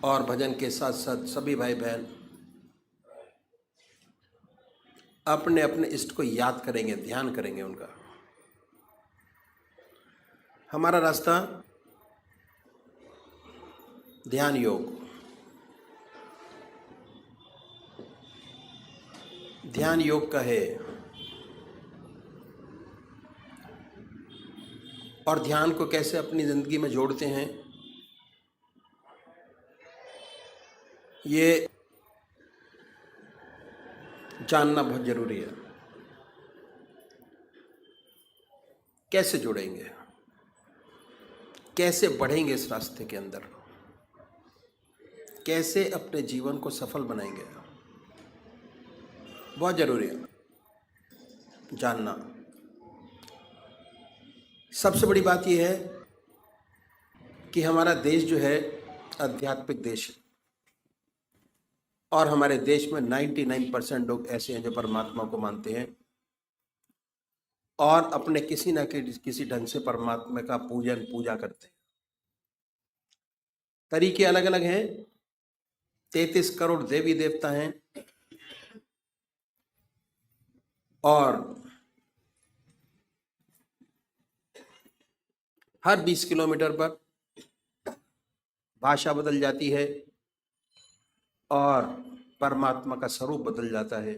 और भजन के साथ साथ सभी भाई बहन अपने अपने इष्ट को याद करेंगे, ध्यान करेंगे उनका। हमारा रास्ता ध्यान योग, ध्यान योग का है। और ध्यान को कैसे अपनी जिंदगी में जोड़ते हैं, ये जानना बहुत जरूरी है। कैसे जुड़ेंगे, कैसे बढ़ेंगे इस रास्ते के अंदर, कैसे अपने जीवन को सफल बनाएंगे, बहुत जरूरी है जानना। सबसे बड़ी बात यह है कि हमारा देश जो है आध्यात्मिक देश है, और हमारे देश में 99% लोग ऐसे हैं जो परमात्मा को मानते हैं और अपने किसी न किसी ढंग से परमात्मा का पूजा करते हैं। तरीके अलग अलग हैं, 33 करोड़ देवी देवता हैं, और हर 20 किलोमीटर पर भाषा बदल जाती है और परमात्मा का स्वरूप बदल जाता है।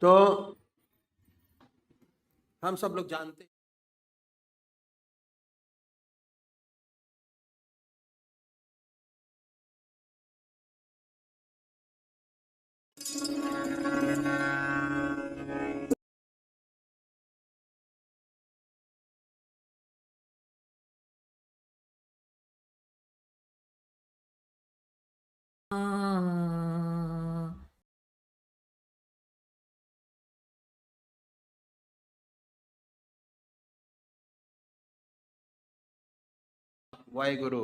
तो हम सब लोग जानते हैं वाहेगुरु,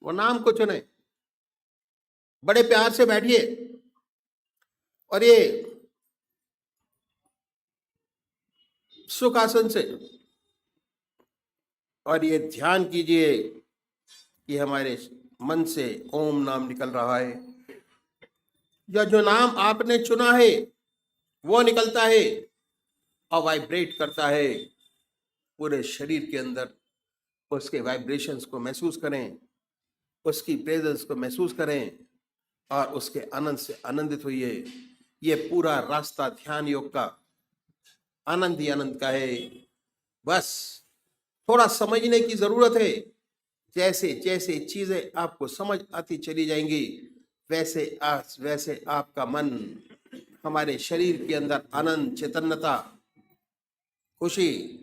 वो नाम को चुने, बड़े प्यार से बैठिए और ये सुख आसन से और ये ध्यान कीजिए कि हमारे मन से ओम नाम निकल रहा है, या जो नाम आपने चुना है वो निकलता है और वाइब्रेट करता है पूरे शरीर के अंदर। उसके वाइब्रेशंस को महसूस करें, उसकी प्रेजेंस को महसूस करें और उसके आनंद से आनंदित होइए। ये पूरा रास्ता ध्यान योग का आनंद ही आनंद का है। बस थोड़ा समझने की जरूरत है। जैसे जैसे चीजें आपको समझ आती चली जाएंगी, वैसे आपका मन, हमारे शरीर के अंदर आनंद, चैतन्यता, खुशी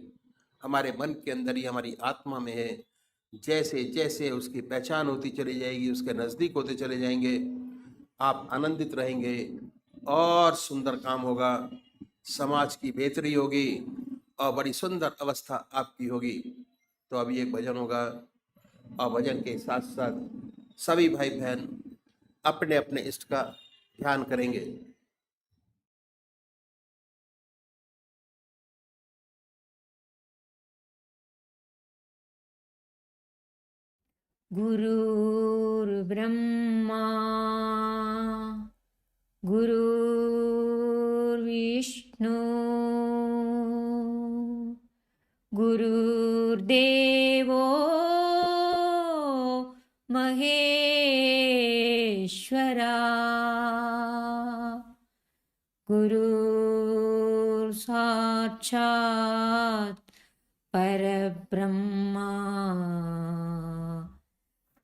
हमारे मन के अंदर ही, हमारी आत्मा में है। जैसे जैसे उसकी पहचान होती चली जाएगी, उसके नजदीक होते चले जाएंगे, आप आनंदित रहेंगे और सुंदर काम होगा, समाज की बेहतरी होगी और बड़ी सुंदर अवस्था आपकी होगी। तो अभी एक भजन होगा और भजन के साथ साथ सभी भाई बहन अपने अपने इष्ट का ध्यान करेंगे। गुरुर्ब्रह्मा गुरुर्विष्णु गुरुर्देवो महेश्वरा गुरुर् साक्षात् परब्रह्मा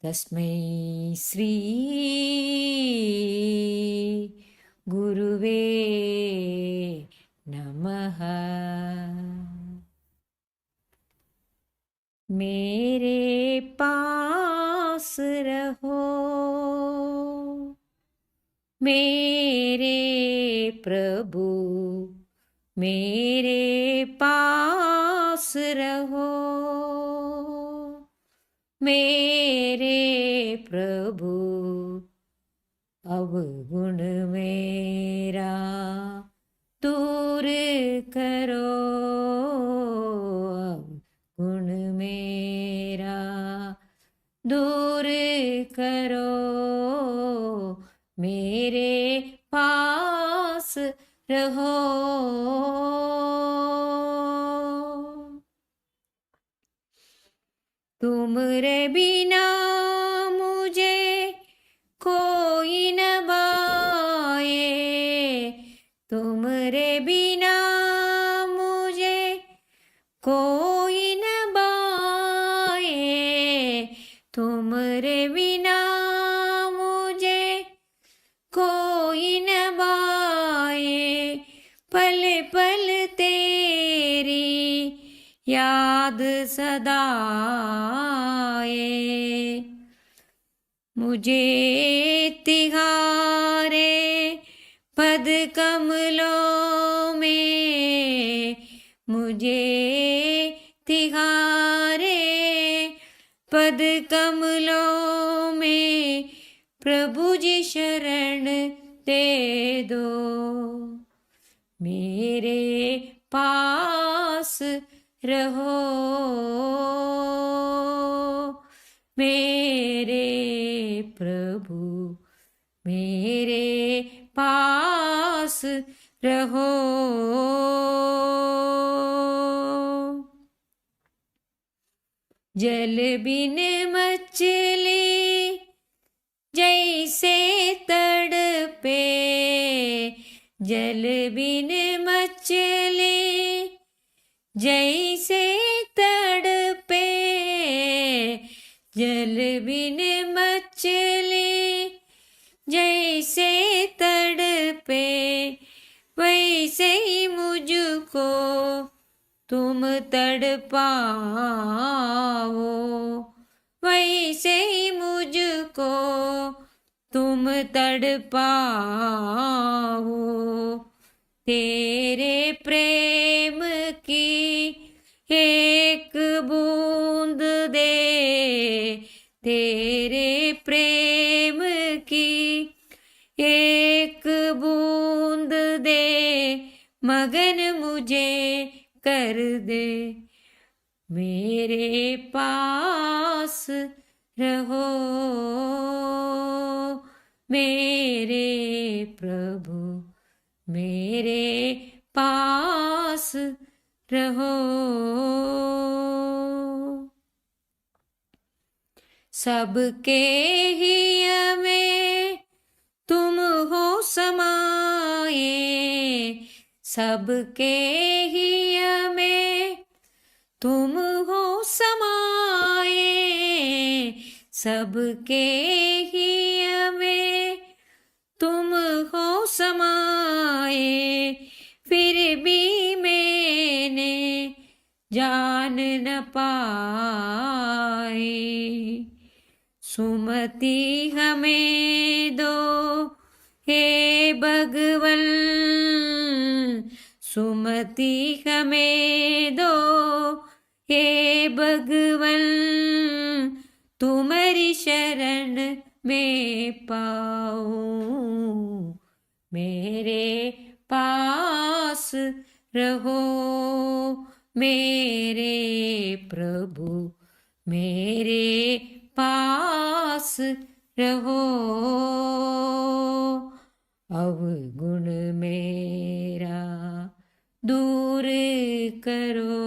तस्मै श्री गुरुवे नमः। मेरे पास रहो मेरे प्रभु, मेरे पास रहो मेरे प्रभु, अवगुण मेरा दूर करो, तुमरे बिना मुझे कोई न बाए, तुमरे बिना मुझे कोई न बाए, तुमरे बिना मुझे कोई न बाए, पल पल तेरी याद सदा आए। मुझे तिहारे पद कमलों में, मुझे तिहारे पद कमलों में प्रभु जी शरण दे दो। मेरे पास रहो, मेरे प्रभु मेरे पास रहो। जल बिन मछली जैसे तड़पे, जल बिन मछली जैसे तड़पे, जल बिन मछली जैसे तड़पे, वैसे ही मुझको तुम तड़पाओ, वैसे ही मुझको तुम तड़पाओ। तेरे प्रेम की एक बूंद दे, तेरे प्रेम की एक बूंद दे, मगन मुझे कर दे। मेरे पास रहो, मेरे प्रभु मेरे पास रहो। सबके ही में तुम हो समाए, सबके ही में तुम हो समाए, सबके ही में तुम हो समाए, फिर भी मैंने जान न पाए। सुमति हमें दो हे भगवन, सुमति हमें दो हे भगवन, तुम्हारी शरण में पाऊं। मेरे पास रहो, मेरे प्रभु मेरे पास रहो। अवगुण मेरा दूर करो,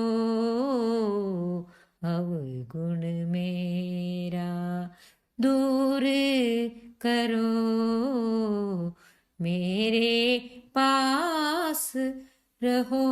अवगुण मेरा दूर करो, मेरे पास रहो।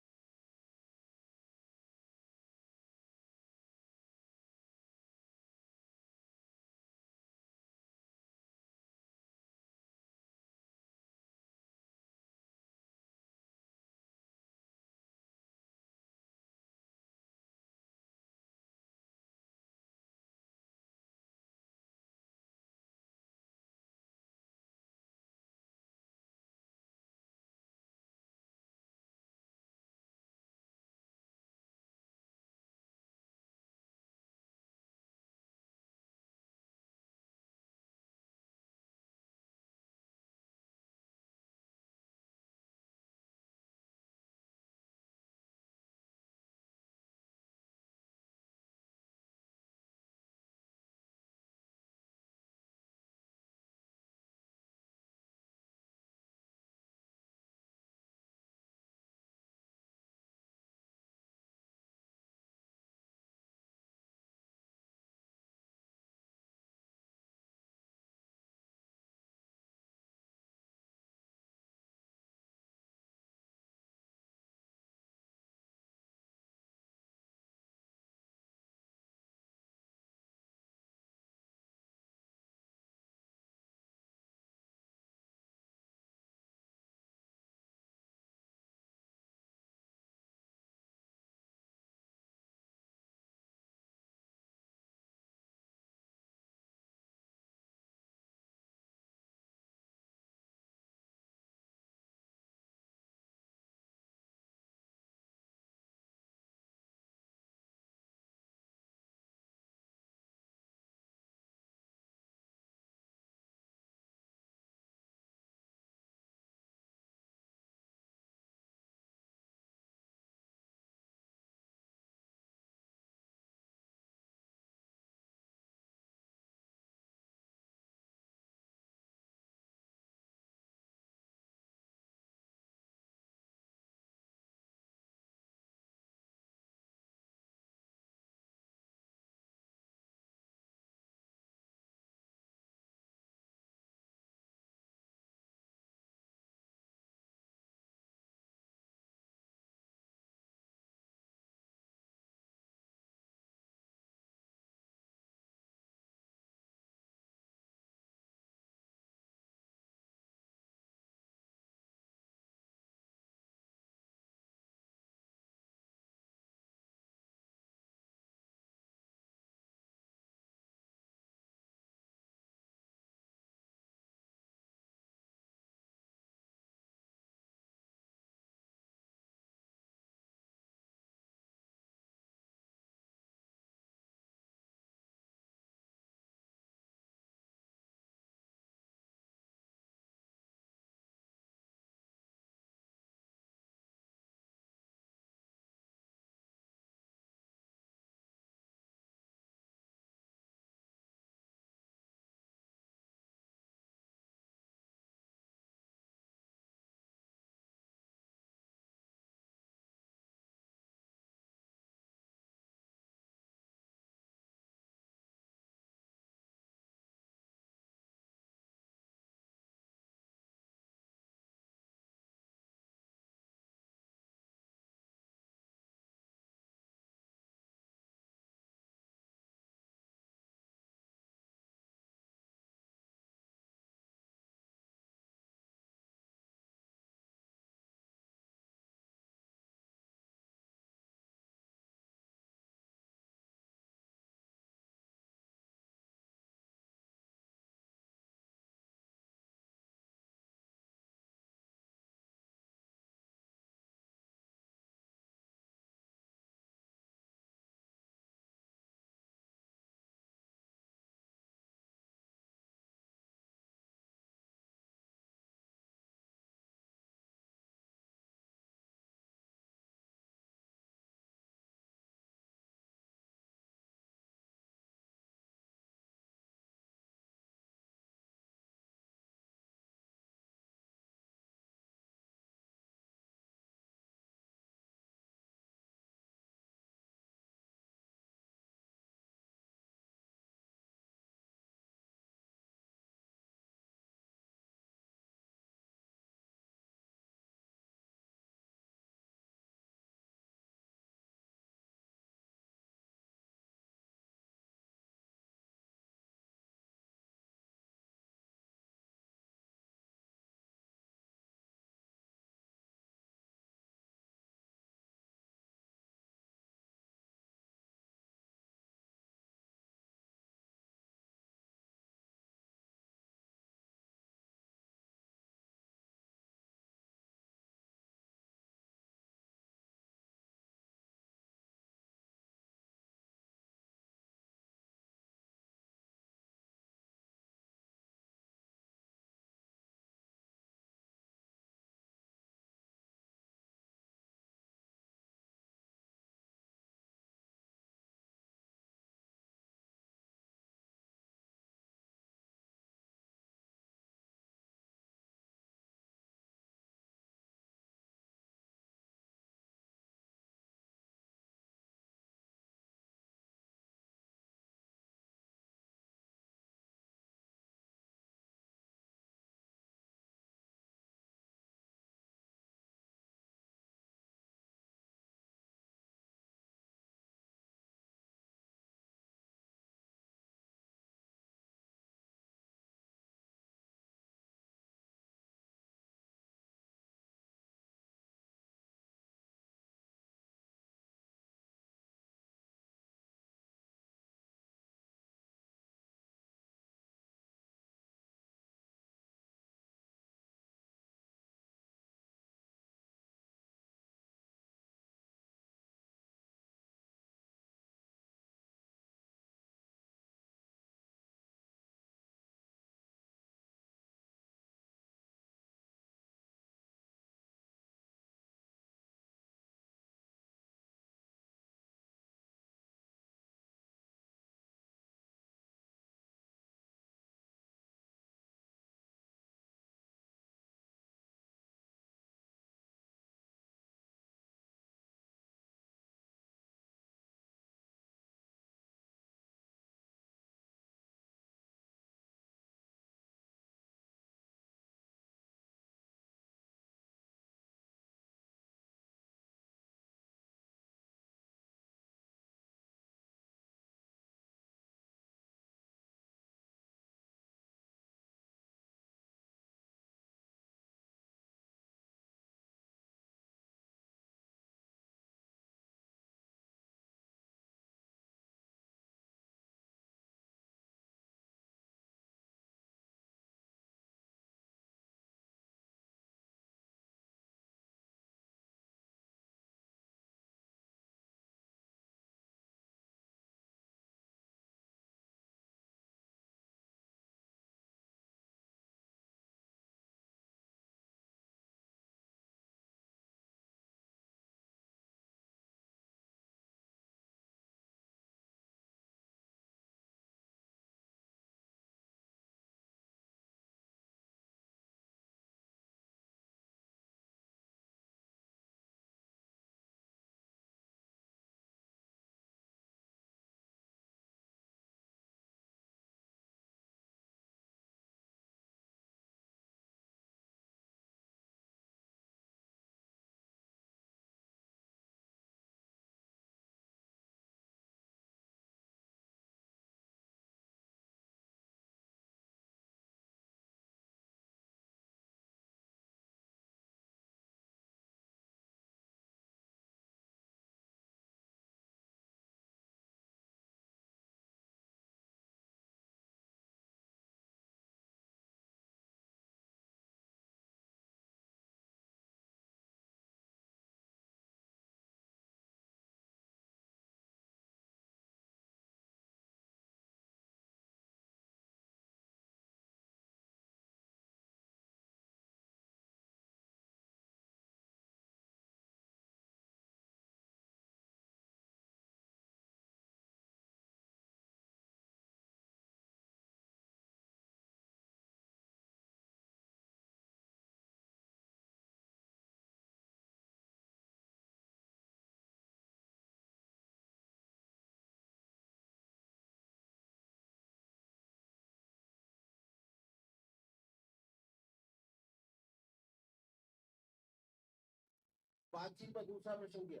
बातचीत में दूसरा प्रश्न किया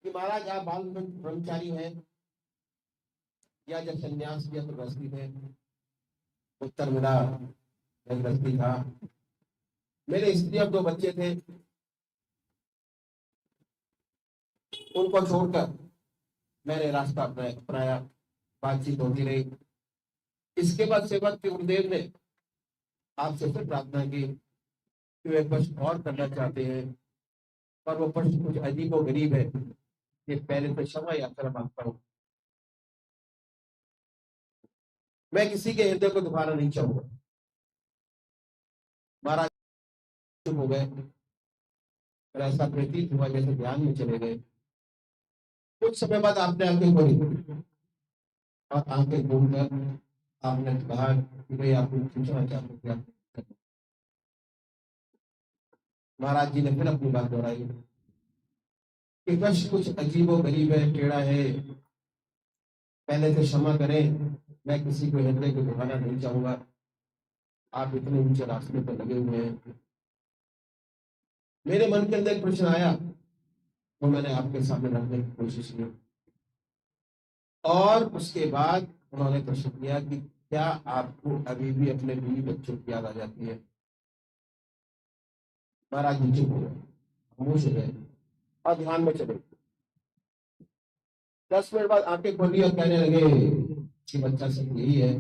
कि महाराज आप बाल ब्रह्मचारी हैं या जब संन्यास किया तो गृहस्थी थे? उत्तर मिला मैं गृहस्थी था। मेरे स्त्री अब 2 बच्चे थे, उनको छोड़कर मैंने रास्ता अपनाया। बातचीत होती रही। इसके बाद सेवक के गुरुदेव ने आपसे फिर प्रार्थना की कि वे प्रश्न और करना चाहते हैं, पर वो प्रश्न कुछ अजीब और गरीब है। ये पहले तो क्षमा यात्रा मांगता हूँ। मैं किसी के हृदय को दुखाना नहीं चाहूंगा। महाराज चुप हो गए और ऐसा प्रतीत हुआ जैसे ध्यान में चले गए। कुछ समय बाद आपने आंखें खोली और आंखें खोलकर आपने कहा कि भाई आपको पूछना चाहते थे। महाराज जी ने फिर अपनी बात दोहराई कि प्रश्न कुछ अजीब और गरीब है, टेढ़ा है, पहले से क्षमा करें, मैं किसी को हृदय को दुखाना नहीं चाहूंगा। आप इतने ऊंचे रास्ते पर लगे हुए हैं। मेरे मन के अंदर एक प्रश्न आया, वो मैंने आपके सामने रखने की कोशिश की। और उसके बाद उन्होंने प्रश्न किया कि क्या आपको अभी भी अपने बीवी बच्चों की याद आ जाती है? महाराज जी चुप हो गए, खामोश हो गए और ध्यान में चले। 10 मिनट बाद आंखें खोली और कहने लगे कि बच्चा सब यही है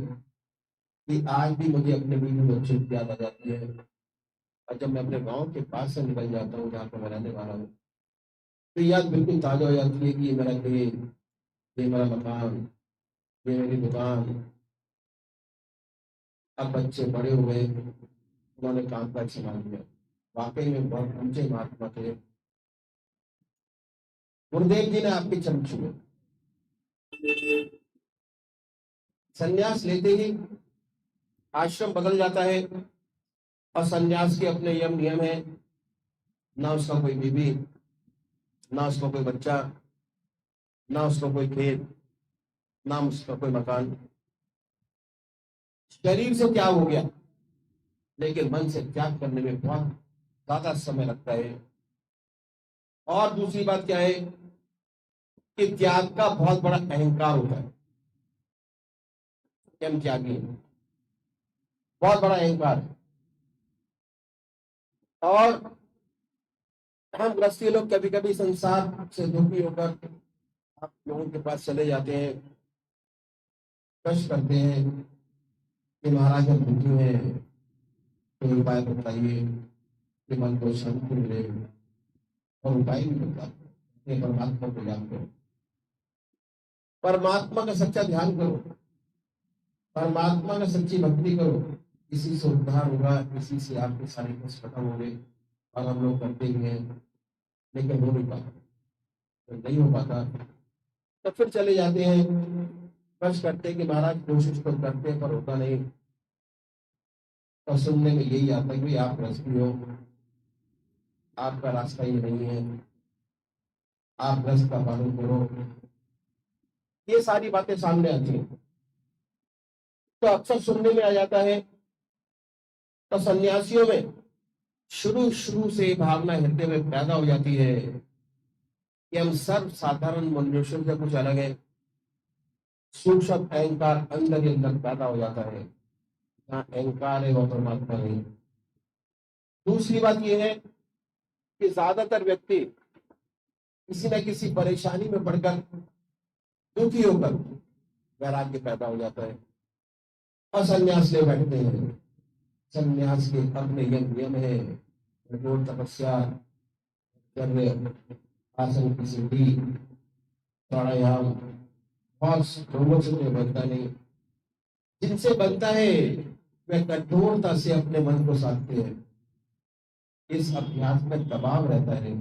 कि आज भी मुझे अपने बीवी बच्चों की याद आ जाती है। और जब मैं अपने गांव के पास से निकल जाता हूँ जहाँ पर मैं रहने वाला हूँ, तो याद बिल्कुल ताजा हो जाती है कि ये मेरा खेत, ये मेरा मकान, ये मेरी दुकान। अब बच्चे बड़े हुए, उन्होंने काम काज संभाल लिया। वाकई में बहुत ऊंचे महात्मा थे। गुरुदेव जी ने आपके चरण छुए। संन्यास लेते ही आश्रम बदल जाता है और संन्यास के अपने यम नियम है। ना उसका कोई बीवी, ना उसका कोई बच्चा, ना उसका कोई खेत, ना उसका कोई मकान। शरीर से त्याग हो गया, लेकिन मन से त्याग करने में बहुत ज्यादा समय लगता है। और दूसरी बात क्या है कि त्याग का बहुत बड़ा अहंकार होता है। हम त्यागी हैं, बहुत बड़ा अहंकार है। और हम गृहस्थी लोग कभी कभी संसार से दुखी होकर आप लोगों के पास चले जाते हैं, कष्ट करते हैं कि महाराज हम दुखी हैं, कोई उपाय बताइए कि मन को शांति मिले। और उपाय भी बताते हैं, परमात्मा को याद करो, परमात्मा का सच्चा ध्यान करो, परमात्मा में सच्ची भक्ति करो। इसी से उद्धार होगा, इसी से आपके सारे कष्ट खत्म होंगे। और हम लोग करते ही हैं, लेकिन हो नहीं पाता। तो नहीं हो पाता तो फिर चले जाते हैं, कष्ट करते कि महाराज कोशिश तो करते हैं पर होता नहीं। और सुनने में यही आता है कि आप गृहस्थी हो, आपका रास्ता ही नहीं है, आप गृहस्थ का पालन करो। ये सारी बातें सामने आती हैं तो अक्सर सुनने में आ जाता है। तो सन्यासियों में शुरू शुरू से भावना हृदय में पैदा हो जाती है कि हम सर्व साधारण मनुष्यों से कुछ अलग है। सूक्ष्म अहंकार अंदर ही अंदर पैदा हो जाता है। जहाँ अहंकार है वो परमात्मा नहीं। दूसरी बात यह है कि ज्यादातर व्यक्ति किसी न किसी परेशानी में पड़कर दुखी होकर वैराग्य पैदा हो जाता है और संन्यास ले बैठते हैं। संन्यास के अपने नियम है, कठोर तपस्या, आसन की सिद्धि, प्राणायाम, बहुत लोगों से तो बनता नहीं। जिनसे बनता है वे कठोरता से अपने मन को साधते हैं। इस अभ्यास में दबाव रहता है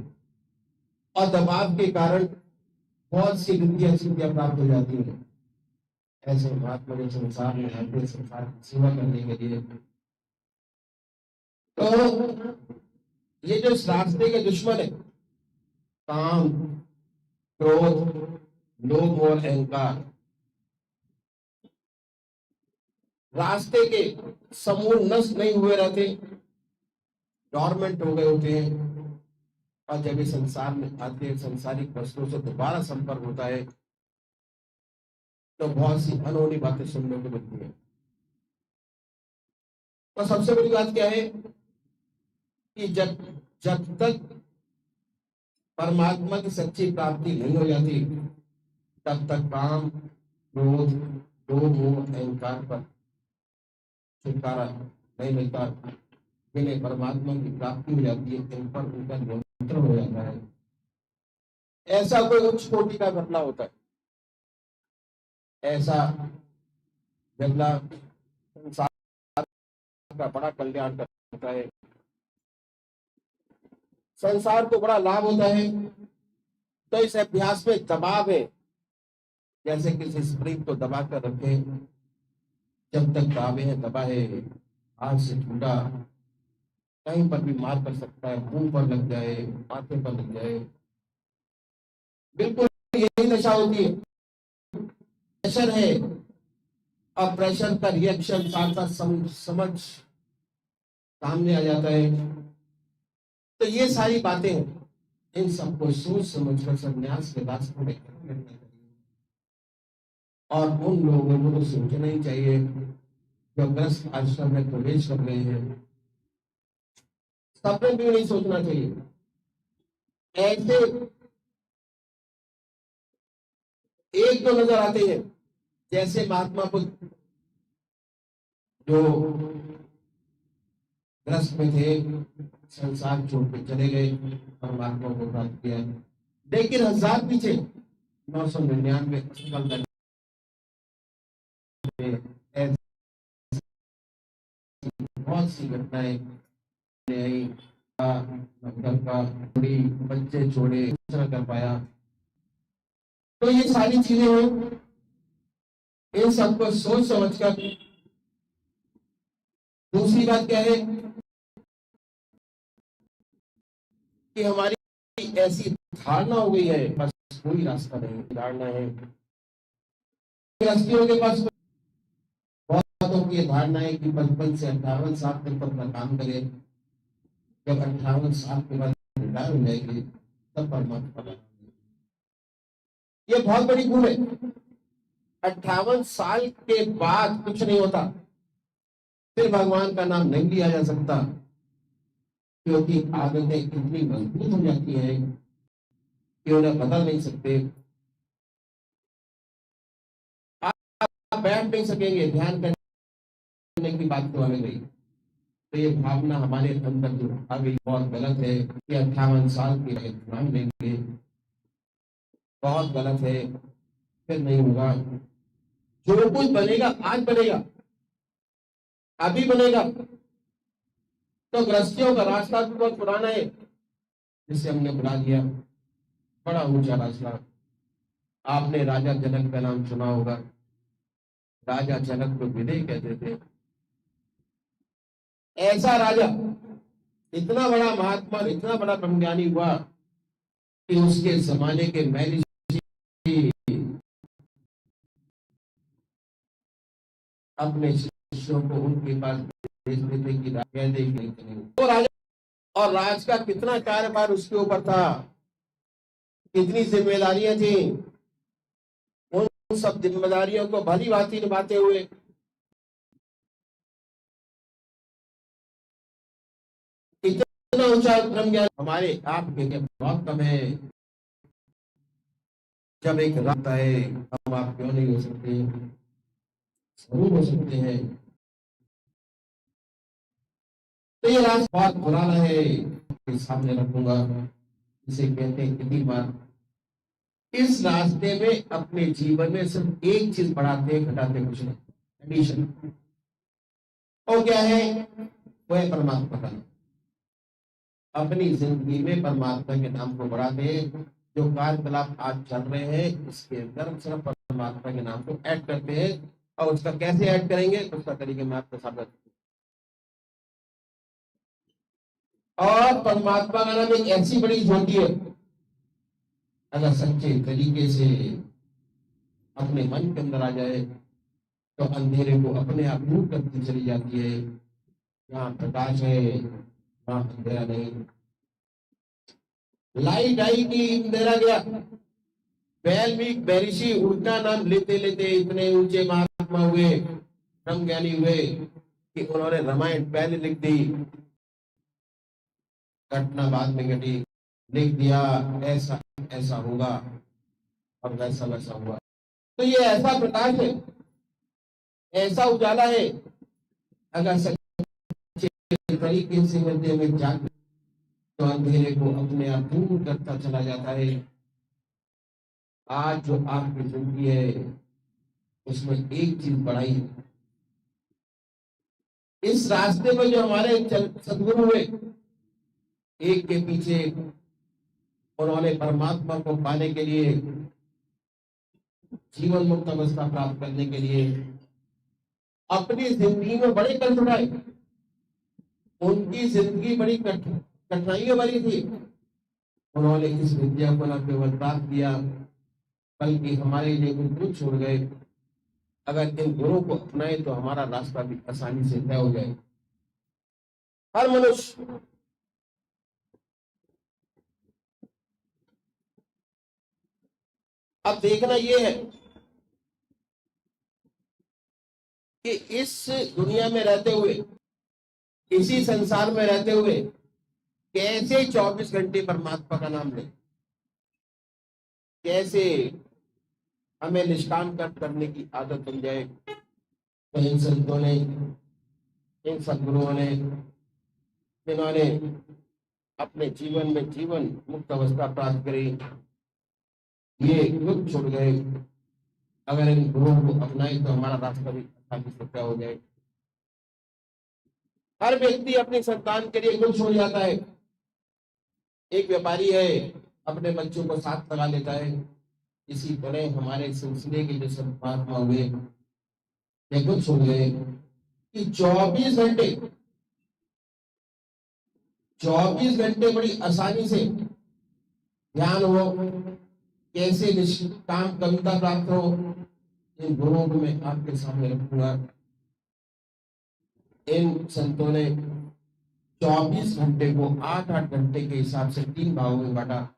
और दबाव के कारण बहुत सी विद्या सिद्धियां प्राप्त हो जाती है। ऐसे महात्मा जो संसार में रहते, संसार की सेवा करने के लिए। तो ये जो इस रास्ते के दुश्मन है, काम, क्रोध, लोभ और अहंकार, रास्ते के समूल नष्ट नहीं हुए रहते, डॉर्मेंट हो गए होते हैं, और जब ये संसार में आते हैं, संसारिक वस्तुओं से दोबारा संपर्क होता है, तो बहुत सी अनहोनी बातें सुनने को मिलती है। तो सबसे बड़ी बात क्या है कि जब जब तक परमात्मा की सच्ची प्राप्ति नहीं हो जाती, तब तक काम, क्रोध, लोभ, मोह, अहंकार पर छुटकारा नहीं मिलता। जिन्हें परमात्मा की प्राप्ति हो जाती है, इन पर उनका नियंत्रण हो जाता है। ऐसा कोई उच्च कोटि का घटना होता है, ऐसा बदला संसार का बड़ा कल्याण करता है, संसार को बड़ा लाभ होता है। तो इस अभ्यास में दबाव है, जैसे किसी स्प्रिंग को दबा कर रखे, जब तक दावे है दबा है, हाथ से टूटा, कहीं पर भी मार कर सकता है, मुंह पर लग जाए, माथे पर लग जाए, बिल्कुल यही दशा होती है। प्रेशर है, और प्रेशर का रिएक्शन साथ साथ समझ सामने आ जाता है। तो ये सारी बातें हैं, इन सबको सोच समझकर संन्यास के रास्ते में करना चाहिए। और उन लोगों को तो सोचना ही चाहिए जो ग्रस्त आश्रम में प्रवेश कर रहे हैं, सपने भी नहीं सोचना चाहिए। ऐसे एक दो नजर आते हैं, जैसे महात्मा बुद्ध जो ग्रस्त में थे, संसार छोड़ के चले गए, परमात्मा को प्राप्त किया। लेकिन हजार पीछे 999 अस्पताल ऐसी बहुत सी घटनाएं आई, घर का छोड़ी, बच्चे छोड़े, कुछ न कर पाया। तो ये सारी चीजें हैं, इन सबको सोच समझकर। दूसरी बात क्या है कि हमारी ऐसी धारणा हो गई है, बस कोई रास्ता नहीं, धारणा है गृहस्थियों के पास। बहुतों की ये धारणा है कि 55 से 58 साल तक अपना काम करे, जब 58 साल के बाद रिटायर हो जाएंगे तब परमात्मा पाएंगे। ये बहुत बड़ी भूल है। 58 साल के बाद कुछ नहीं होता, फिर भगवान का नाम नहीं लिया जा सकता, क्योंकि आदतें इतनी मजबूत हो जाती हैं कि उन्हें बदल नहीं सकते। आप बैठ नहीं सकेंगे, ध्यान करने की बात तो अलग गई। तो ये भावना हमारे अंदर जो आ गई बहुत गलत है कि 58 साल के ध्यान देंगे, बहुत गलत है, फिर नहीं होगा। जो कुछ बनेगा आज बनेगा, अभी बनेगा। तो गृहस्थियों का रास्ता भी बहुत पुराना है, जिसे हमने बुला लिया, बड़ा ऊंचा रास्ता। आपने राजा जनक का नाम सुना होगा। राजा जनक को विनय कहते थे। ऐसा राजा, इतना बड़ा महात्मा, इतना बड़ा ब्रह्मज्ञानी हुआ कि उसके जमाने के मैली अपने शिष्यों को उनके पास भेजते थे कि कह दे कि तो राजा, और राज का कितना कार्यभार उसके ऊपर था, कितनी जिम्मेदारियां थी। उन सब जिम्मेदारियों को भली भांति निभाते हुए इतना ऊंचा ब्रह्म ज्ञान हमारे आपके बहुत कम है। जब एक रास्ता है, हम आप क्यों नहीं हो सकते, जरूर हो सकते हैं। तो ये रास्ता बहुत पुराना है, के सामने रखूंगा, इसे कहते हैं कितनी बार। इस रास्ते में अपने जीवन में सिर्फ एक चीज बढ़ाते घटाते कुछ नहीं, एडिशन। और क्या है वो है परमात्मा का नाम। अपनी जिंदगी में परमात्मा के नाम को बढ़ाते, जो कार्यकलाप आज चल रहे हैं इसके अंदर सिर्फ परमात्मा के नाम को ऐड करते हैं। और उसका कैसे ऐड करेंगे, उसका तरीके मैं आपको साबित। और परमात्मा का नाम एक ऐसी बड़ी ज्योति है, अगर सच्चे तरीके से अपने मन के अंदर आ जाए तो अंधेरे को अपने आप दूर करती चली जाती है। यहाँ प्रकाश है, वहां अंधेरा नहीं, लाइट आई कि अंधेरा गया। वाल्मीकि महर्षि उनका नाम लेते लेते इतने ऊंचे महात्मा हुए, ब्रह्म ज्ञानी हुए कि उन्होंने रामायण पहले लिख दी, घटना बाद में घटी, लिख दिया ऐसा ऐसा होगा और वैसा वैसा हुआ। तो ये ऐसा प्रकाश है, ऐसा उजाला है, अगर सच्चे तरीके से हृदय में जाग तो अंधेरे को अपने आप दूर करता चला जाता है। आज जो आपकी जिंदगी है उसमें एक चीज बढ़ाई, इस रास्ते में जो हमारे सदगुरु हुए, एक के पीछे उन्होंने परमात्मा को पाने के लिए, जीवन मुक्त अवस्था प्राप्त करने के लिए अपनी जिंदगी में बड़े कष्ट उठाए। उनकी जिंदगी बड़ी कठिनाइयों वाली थी। उन्होंने इस विद्या को न केवल प्राप्त किया बल्कि हमारे लिए कुछ छोड़ गए। अगर इन गुरुओं को अपनाए तो हमारा रास्ता भी आसानी से तय हो जाए। हर मनुष्य अब देखना यह है कि इस दुनिया में रहते हुए, इसी संसार में रहते हुए कैसे 24 घंटे परमात्मा का नाम लें, कैसे हमें निष्काम कर्म करने की आदत बन जाए। तो इन संतों ने, इन सदगुरुओं ने, जिन्होंने अपने जीवन में जीवन मुक्त अवस्था प्राप्त करी, ये खुद छोड़ गए। अगर इन गुरुओं को अपनाए तो हमारा रास्ता भी आसानी से तय हो जाए। हर व्यक्ति अपनी संतान के लिए कुछ छोड़ जाता है। एक व्यापारी है, अपने बच्चों को साथ लगा लेता है। इसी तरह हमारे सिलसिले के जो संत महात्मा हुए, ये कुछ छोड़ गए कि 24 घंटे बड़ी आसानी से ध्यान हो, कैसे निष्काम कर्मता प्राप्त हो, इन गुरुओं को मैं आपके सामने रखूंगा। इन संतों ने 24 घंटे को 8-8 घंटे के हिसाब से 3 भागों में बांटा।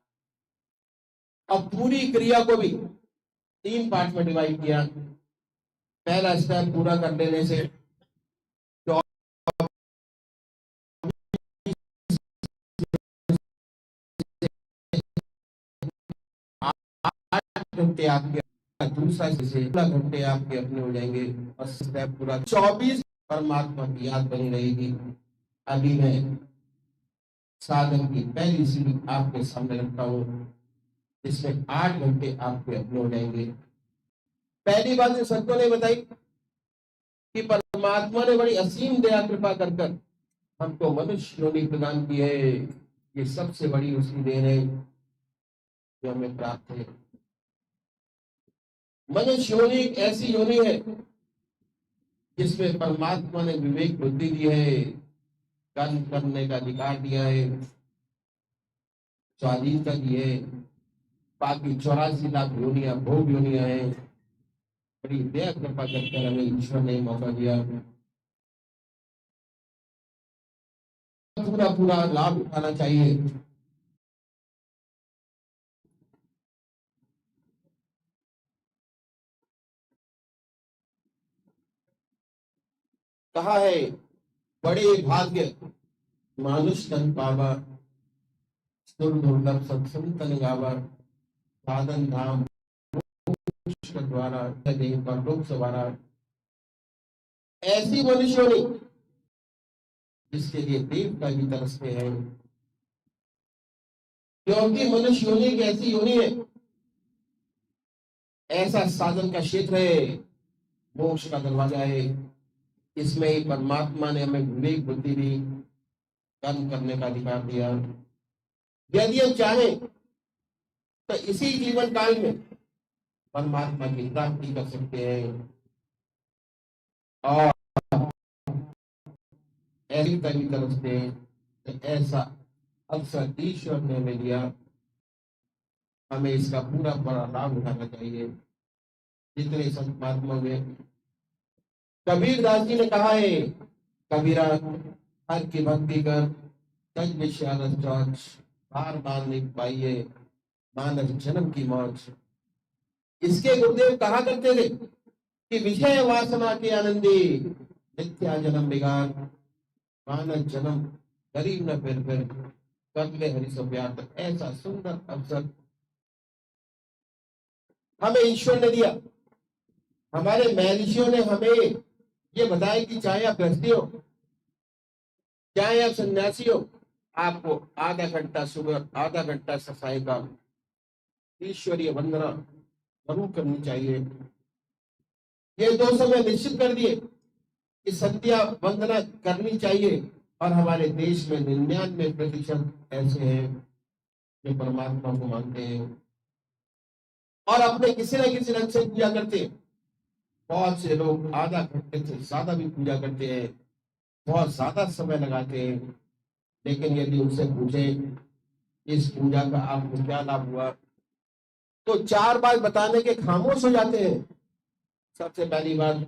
अब पूरी क्रिया को भी 3 पार्ट में डिवाइड किया। पहला स्टेप पूरा कर लेने से 8 घंटे आपके, दूसरा से 16 घंटे आपके अपने हो जाएंगे और स्टेप पूरा 24 परमात्मा की याद बनी रहेगी। अभी मैं साधन की पहली सीढ़ी आपके सामने रखता हूँ, जिसमें 8 घंटे आपके अपने हो जाएंगे। पहली बात जो संतों ने बताई कि परमात्मा ने बड़ी असीम दया कृपा कर हमको मनुष्य योनि प्रदान की है। ये सबसे बड़ी उसकी देन है जो हमें प्राप्त है। मनुष्य योनि एक ऐसी योनि है जिसमें परमात्मा ने विवेक बुद्धि दी है, कर्म करने का अधिकार दिया है, स्वाधीनता दी है। बाकी 84 लाख योनियां भोग योनियां हैं। बड़ी दया कृपा करके हमें ईश्वर ने मौका दिया, पूरा पूरा लाभ उठाना चाहिए। कहा है बड़े भाग्य मानुष तन पावा, दुर्लभ सत्संग तन गावा, साधन धाम द्वारा देह पर लोक सवारा। ऐसी मनुष्य योनि जिसके लिए देवता भी तरसते हैं, क्योंकि मनुष्य योनि एक ऐसी योनि है, ऐसा साधन का क्षेत्र है, मोक्ष का दरवाजा है। इसमें ही परमात्मा ने हमें विवेक बुद्धि दी, कर्म करने का अधिकार दिया। यदि हम चाहें तो इसी जीवन काल में परमात्मा की प्राप्ति कर सकते हैं और ऐसी तभी तरसते हैं। तो ऐसा अवसर ईश्वर ने हमें दिया, हमें इसका पूरा पूरा लाभ उठाना चाहिए। जितने संत महात्मा हुए, कबीर दास जी ने कहा है, कबीरा हर की भक्ति कर, तज विषयानस चौच, बार बार नहीं पाइए मानव जन्म की मौज। इसके गुरुदेव कहा करते थे कि विषय वासना के आनंदी मिथ्या जन्म बिगाड़, मानव जन्म गरीब न फिर कर ले हरि सो प्यार। तक ऐसा सुंदर अवसर हमें ईश्वर ने दिया। हमारे महर्षियों ने हमें ये बताया कि चाहे आप गृहस्थी हो, चाहे आप सन्यासी हो, आपको आधा घंटा सुबह, आधा घंटा सफाई का ईश्वरीय वंदना जरूर करनी चाहिए। ये 2 समय निश्चित कर दिए कि संध्या वंदना करनी चाहिए। और हमारे देश में 99% ऐसे हैं जो परमात्मा को मानते हैं और अपने किसी न किसी रंग से पूजा करते हैं। बहुत से लोग आधा घंटे से ज्यादा भी पूजा करते हैं, बहुत ज्यादा समय लगाते हैं। लेकिन यदि उनसे पूछे इस पूजा का आपको क्या लाभ हुआ, तो 4 बार बताने के खामोश हो जाते हैं। सबसे पहली बात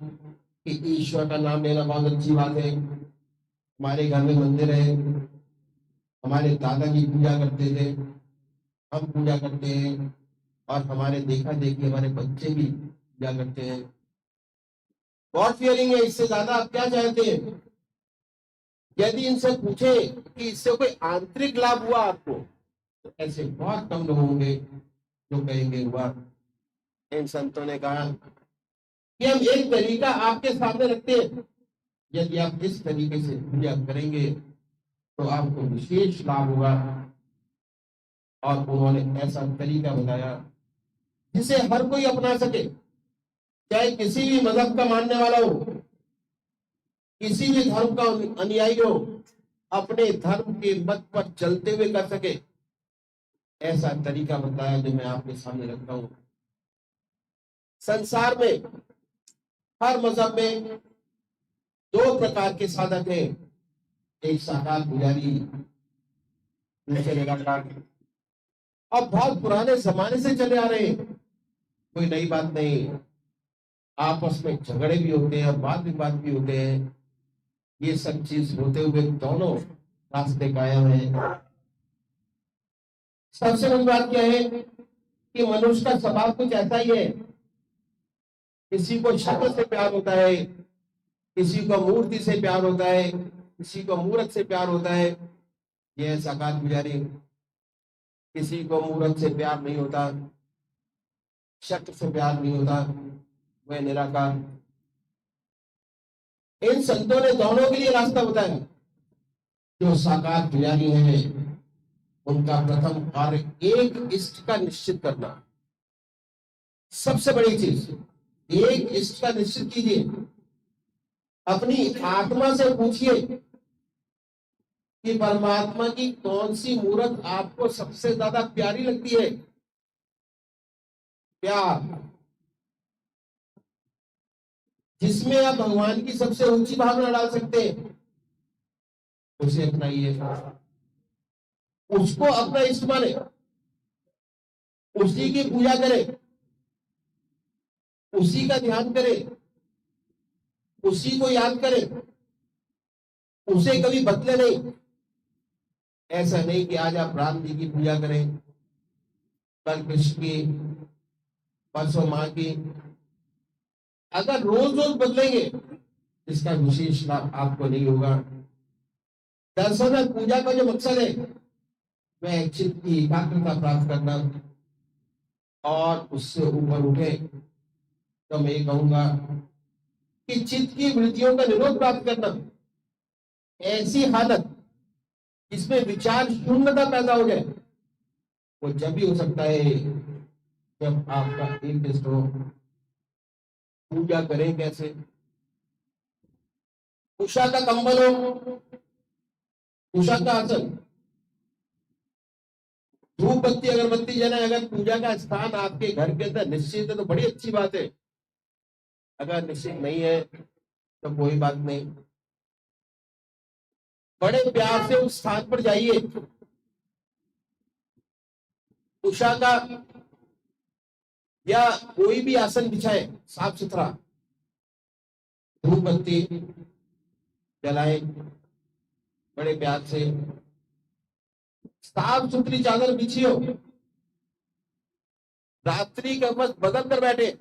कि ईश्वर का नाम लेना बहुत अच्छी बात है। हमारे घर में मंदिर है, हमारे दादाजी पूजा करते थे, हम पूजा करते हैं और हमारे देखा देखी हमारे बच्चे भी पूजा करते हैं। गॉड फियरिंग है, इससे ज्यादा आप क्या चाहते हैं? यदि इनसे पूछे कि इससे कोई आंतरिक लाभ हुआ आपको, तो ऐसे बहुत कम लोग होंगे जो कहेंगे हुआ। इन संतों ने कहा कि हम एक तरीका आपके सामने रखते हैं, यदि आप इस तरीके से पूजा करेंगे तो आपको विशेष लाभ होगा। और उन्होंने ऐसा तरीका बताया जिसे हर कोई अपना सके, चाहे किसी भी मजहब का मानने वाला हो, किसी भी धर्म का अनुयायी हो, अपने धर्म के मत पर चलते हुए कर सके। ऐसा तरीका बताया जो मैं आपके सामने रखता हूं। संसार में हर मजहब में 2 प्रकार के साधक हैं, एक साकार पुजारी, दूसरे निराकार। अब बहुत पुराने जमाने से चले आ रहे हैं, कोई नई बात नहीं। आपस में झगड़े भी होते हैं और वाद विवाद भी होते हैं। ये सब चीज होते हुए दोनों रास्ते कायम है। सबसे बड़ी बात क्या है कि मनुष्य का स्वभाव कुछ ऐसा ही है। किसी को शक्ल से प्यार होता है, किसी को मूर्ति से प्यार होता है, किसी को मूर्त से प्यार होता है। यह है साकार पुजारी। किसी को मूर्त से प्यार नहीं होता, शक्ल से प्यार नहीं होता, वह निराकार। इन संतों ने दोनों के लिए रास्ता बताया। जो साकार पुजारी है उनका प्रथम कार्य एक इष्ट का निश्चित करना। सबसे बड़ी चीज, एक इष्ट का निश्चित कीजिए। अपनी आत्मा से पूछिए कि परमात्मा की कौन सी मूर्त आपको सबसे ज्यादा प्यारी लगती है। प्यार जिसमें आप भगवान की सबसे ऊंची भावना डाल सकते हैं, उसे अपनाइए, उसको अपना इष्ट माने, उसी की पूजा करें, उसी का ध्यान करें, उसी को याद करें, उसे कभी बदले नहीं। ऐसा नहीं कि आज आप राम जी की पूजा करें, कल कृष्ण की, परसों मां की। अगर रोज रोज बदलेंगे इसका विशेष लाभ आपको नहीं होगा। दरअसल में पूजा का जो मकसद है वह चित्त की एकाग्रता प्राप्त करना और उससे ऊपर उठे तो मैं कहूंगा कि चित्त की वृत्तियों का निरोध प्राप्त करना। ऐसी हालत जिसमें विचार शून्यता पैदा हो जाए, वो जब भी हो सकता है जब आपका एक इष्ट हो। पूजा करें कैसे? उषा का कंबल हो, उषा का आसन, धूप बत्ती अगरबत्ती जलाएं। अगर पूजा का स्थान आपके घर के अंदर निश्चित है तो बड़ी अच्छी बात है। अगर निश्चित नहीं है तो कोई बात नहीं, बड़े प्यार से उस स्थान पर जाइए। उषा का या कोई भी आसन बिछाए, साफ सुथरा, धूप बत्ती जलाए बड़े प्यार से। साफ सुथरी चादर बिछी हो, रात्रि का वस्त्र बदल कर बैठे।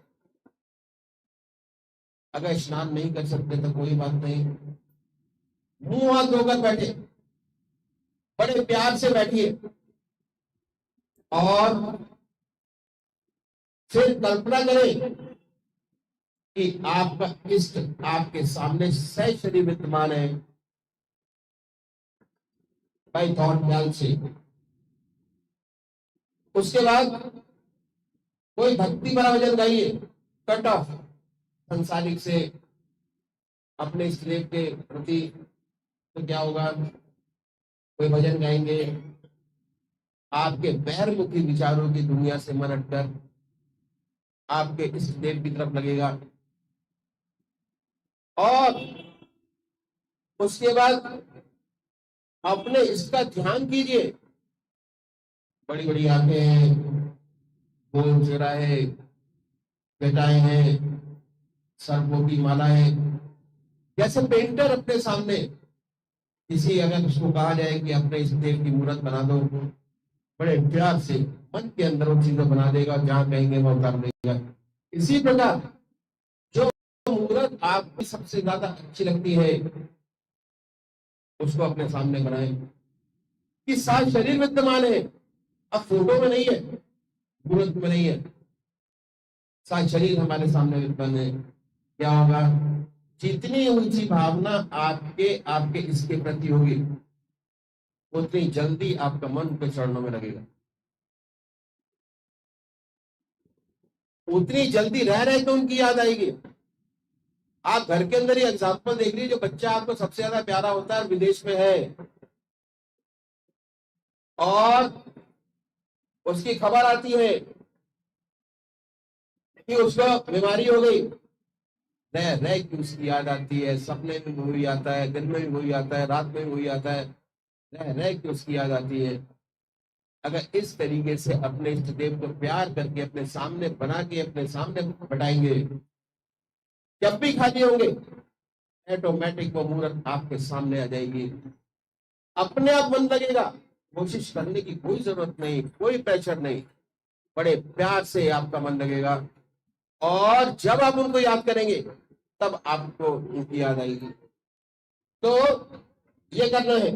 अगर स्नान नहीं कर सकते तो कोई बात नहीं, मुंह हाथ धोकर बैठे, बड़े प्यार से बैठिए और फिर कल्पना करें कि आपका इष्ट आपके सामने सशरीर विद्यमान है। बाई थॉट ख्याल से उसके बाद कोई भक्ति भरा भजन गाइए, कट ऑफ संसारिक से अपने इष्ट देव के प्रति। तो क्या होगा, कोई भजन गाएंगे, आपके बैरमुखी विचारों की दुनिया से मन हटकर आपके इष्ट देव की तरफ लगेगा। और उसके बाद अपने इसका ध्यान कीजिए। बड़ी बड़ी आंखें हैं, गोल चेहरा है, जटाएं हैं, सर्पों की माला है। जैसे पेंटर अपने सामने किसी, अगर उसको कहा जाए कि अपने इस देव की मूर्त बना दो, बड़े प्यार से मन के अंदर वो चीजें बना देगा, जहां कहेंगे वो उतार देगा। इसी प्रकार जो मूर्त आपको सबसे ज्यादा अच्छी लगती है उसको अपने सामने बनाए कि साथ शरीर विद्यमान है। अब फोटो में नहीं है, मूर्त में नहीं है, साथ शरीर हमारे सामने विद्यमान है। क्या होगा, जितनी ऊंची भावना आपके इसके प्रति होगी उतनी जल्दी आपका मन उनके चरणों में लगेगा, उतनी जल्दी रह रहे तो उनकी याद आएगी। आप घर के अंदर ही एग्जाम्पल देख लीजिए, जो बच्चा आपको सबसे ज्यादा प्यारा होता है विदेश में है और उसकी खबर आती है कि उसको बीमारी हो गई, रह रह की उसकी याद आती है, सपने में वही आता है, दिन में भी वही आता है, रात में भी वही आता है, रह रह की उसकी याद आती है। अगर इस तरीके से अपने इष्ट देव को प्यार करके अपने सामने बना के अपने सामने बैठाएंगे, जब भी खाली होंगे ऑटोमेटिक वो मूर्त आपके सामने आ जाएगी, अपने आप मन लगेगा। कोशिश करने की कोई जरूरत नहीं, कोई प्रेशर नहीं, बड़े प्यार से आपका मन लगेगा। और जब आप उनको याद करेंगे तब आपको उनकी याद आएगी। तो ये करना है।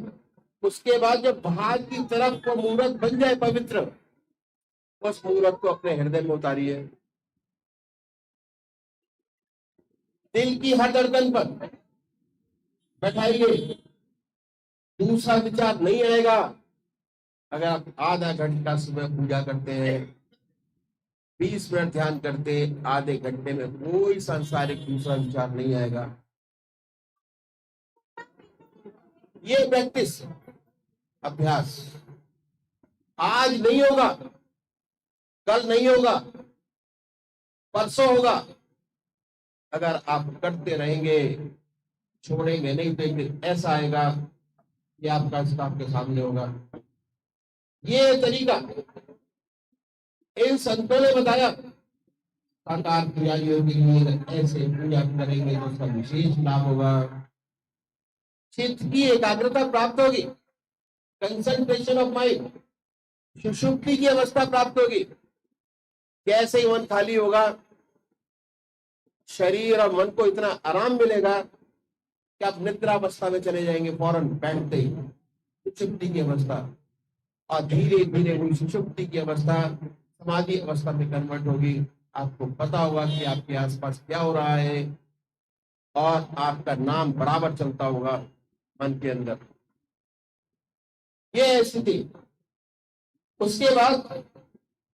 उसके बाद जब बाहर की तरफ वो मूर्त बन जाए पवित्र, उस मूर्त को अपने हृदय में उतारिए, दिल की हर धड़कन पर बैठाइए। दूसरा विचार नहीं आएगा। अगर आप आधा घंटा सुबह पूजा करते हैं, 20 मिनट ध्यान करते, आधे घंटे में कोई सांसारिक दूसरा विचार नहीं आएगा। ये प्रैक्टिस, अभ्यास आज नहीं होगा, कल नहीं होगा, परसों होगा। अगर आप करते रहेंगे, छोड़ेंगे नहीं, तो एक दिन ऐसा आएगा कि आपका आपके सामने होगा। ये तरीका इन संतों ने बताया। साकार पुजारियों के लिए ऐसे पूजा करेंगे तो उसका विशेष लाभ होगा, चित्त की एकाग्रता प्राप्त होगी, कंसंट्रेशन ऑफ माइंड, सुषुप्ति की अवस्था प्राप्त होगी। कैसे ही मन खाली होगा, शरीर और मन को इतना आराम मिलेगा कि आप निद्रा अवस्था में चले जाएंगे फौरन बैठते ही, सुषुप्ति की अवस्था। और धीरे धीरे हुई सुषुप्ति की अवस्था समाधि अवस्था में कन्वर्ट होगी। आपको पता होगा कि आपके आसपास क्या हो रहा है और आपका नाम बराबर चलता होगा मन के अंदर। ये स्थिति। उसके बाद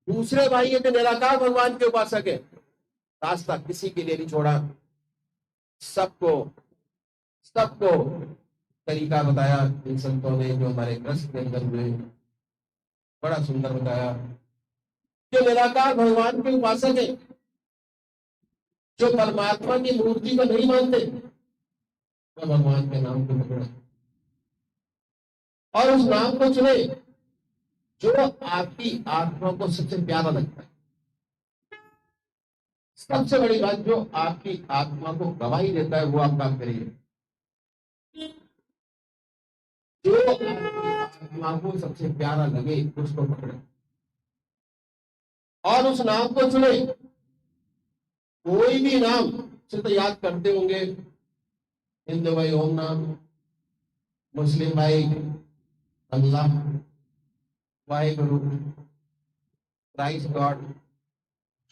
दूसरे भाई ये जो निराकार भगवान के उपासक है, रास्ता किसी के लिए नहीं छोड़ा, सबको सबको तरीका बताया इन संतों ने, जो हमारे ग्रस्त के अंदर हुए, बड़ा सुंदर बताया। जो निराकार भगवान के उपासक है, जो परमात्मा की मूर्ति को नहीं मानते, वो भगवान के नाम को पकड़े और उस नाम को चुने जो आपकी आत्मा को सबसे प्यारा लगता है। सबसे बड़ी बात, जो आपकी आत्मा को गवाही देता है वो आप काम करिए। जो आपकी आत्मा को सबसे प्यारा लगे उसको पकड़े और उस नाम को चुने। कोई भी नाम से तो याद करते होंगे, हिंदू भाई ओम नाम, मुस्लिम भाई अल्लाह, वाहिगुरु, क्राइस्ट गॉड।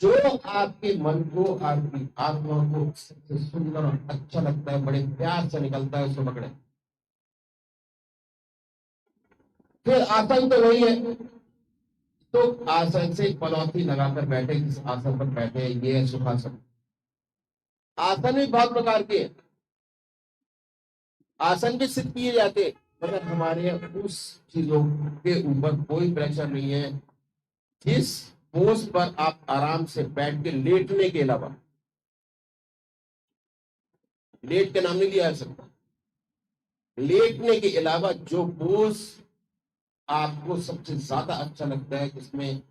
जो आपके मन को, आपकी आत्मा को सबसे सुंदर और अच्छा लगता है, बड़े प्यार से निकलता है, उसको पकड़े। फिर आसन तो वही है, तो आसन से पनौती लगाकर बैठे, जिस आसन पर बैठे ये है सुखासन। आसन भी बहुत प्रकार के हैं, आसन भी सिद्ध किए जाते हैं, मगर हमारे उस चीजों के ऊपर कोई प्रेशर नहीं है जिस पोज पर आप आराम से बैठ के लेटने के अलावा, लेट के नाम नहीं लिया जा सकता, लेटने के अलावा जो पोज आपको सबसे ज्यादा अच्छा लगता है, जिसमें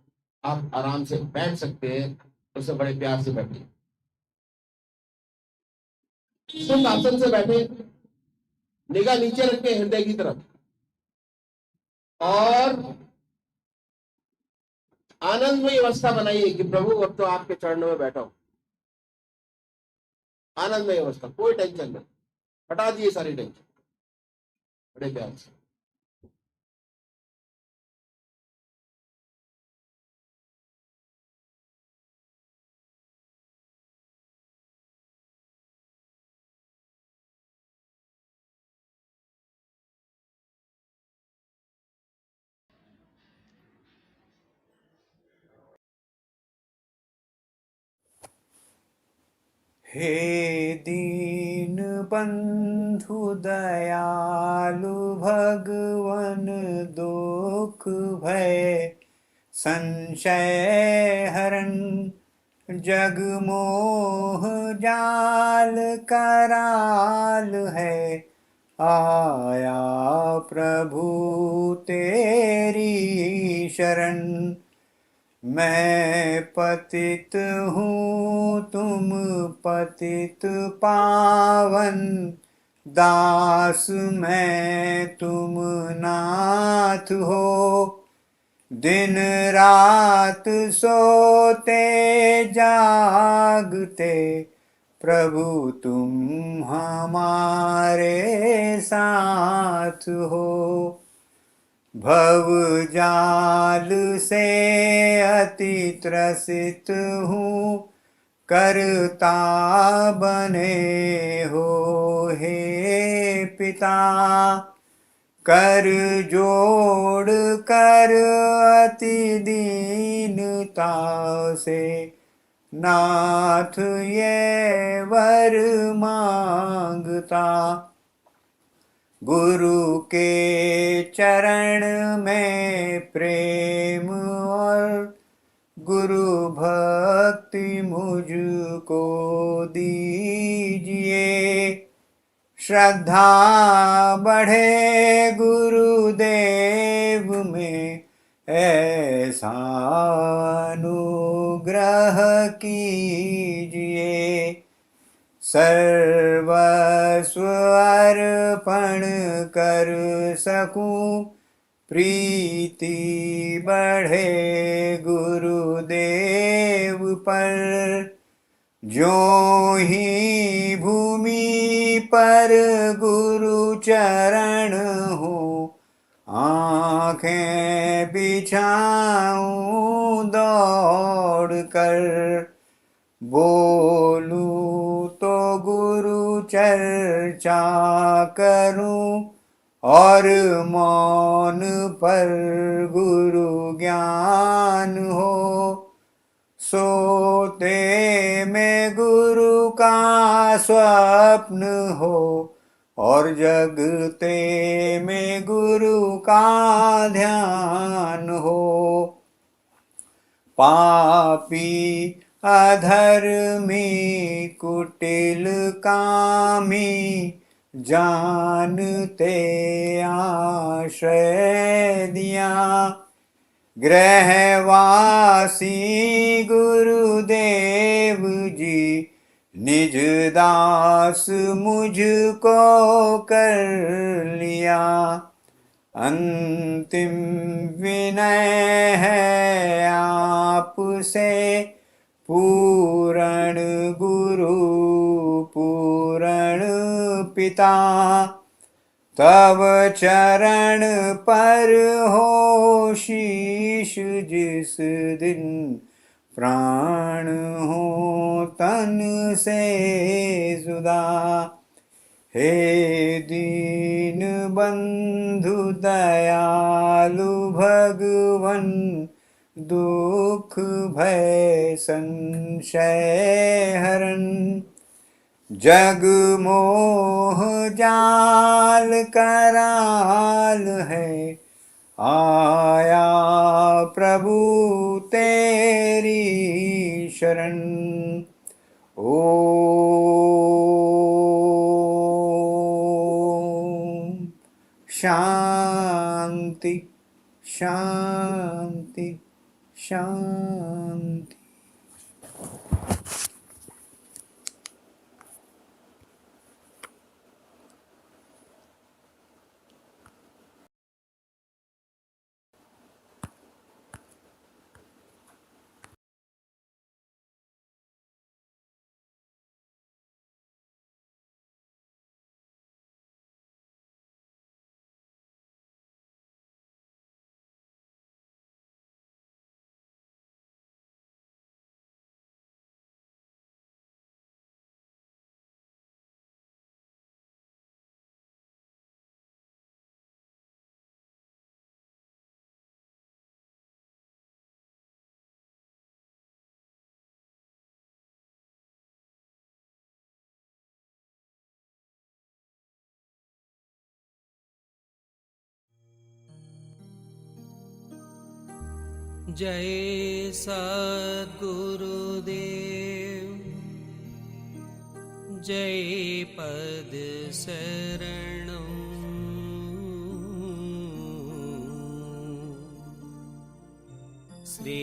आप आराम से बैठ सकते हैं, उसे बड़े प्यार से बैठे। सुख आसन से बैठे, निगाह नीचे रख के हृदय की तरफ, और आनंदमय अवस्था बनाइए कि प्रभु अब तो आपके चरणों में बैठा हूं। आनंदमय अवस्था, कोई टेंशन नहीं, हटा दिए सारी टेंशन, बड़े प्यार से। हे दीन बंधु दयालु भगवन दुख भय संशय हरन, जग मोह जाल कराल है, आया प्रभु तेरी शरण। मैं पतित हूँ तुम पतित पावन, दास मैं तुम नाथ हो। दिन रात सोते जागते प्रभु तुम हमारे साथ हो। भव जाल से अति त्रसित हूँ, करता बने हो हे पिता। कर जोड़ कर अति दीनता से नाथ ये वर मांगता। गुरु के चरण में प्रेम और गुरु भक्ति मुझको दीजिए। श्रद्धा बढ़े गुरुदेव में, ऐसा अनुग्रह कीजिए। सर्वस्व अर्पण कर सकूं, प्रीति बढ़े गुरुदेव पर। जो ही भूमि पर गुरु चरण हो, आंखें बिछाऊं दौड़ कर। बोलूं तो गुरु चर्चा करूं, और मौन पर गुरु ज्ञान हो। सोते में गुरु का स्वप्न हो, और जगते में गुरु का ध्यान हो। पापी अधर्मी कुटिल कामी, जानते आश्रय दिया। गृहवासी गुरुदेव जी, निज दास मुझको कर लिया। अंतिम विनय है आपसे, पूर्ण गुरु पूर्ण पिता, तब चरण पर हो शीश जिस दिन, प्राण हो तन से जुदा। हे दीन बंधु दयालु भगवन, दुख भय संशय हरन, जग मोह जाल कराल है, आया प्रभु तेरी शरण। ओम शांति शांति शांति। जय सद्गुरुदेव, जय पद शरणं। श्री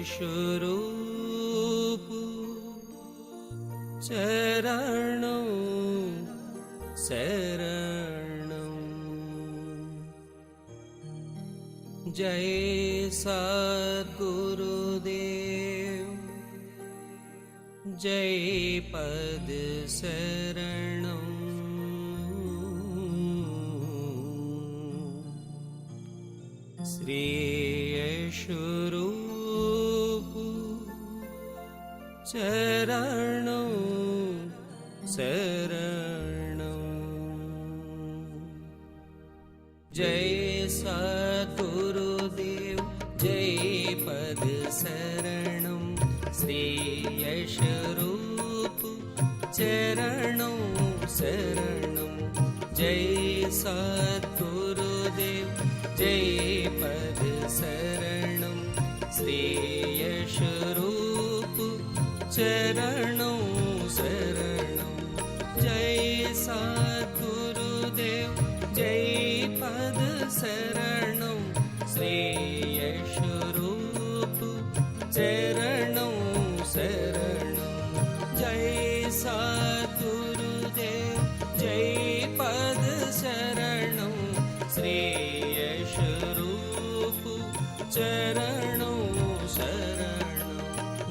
स्वरूप चरणं शरणं। जय सद्गुरुदेव, जय पद शरणं। श्री स्वरूप चरणं शरणं। जय सद्गुरुदेव, जय पद शरणं। श्री स्वरूप चरणं शरणं। जय सद्गुरुदेव, जय पद शरणं। श्री स्वरूप चरणं शरणं। जय सद्गुरुदेव, जय पद शरणं। श्री स्वरूप चरणं शरणं। जय सद्गुरुदेव, जय पद शरणं। श्री स्वरूप चरणं शरणं।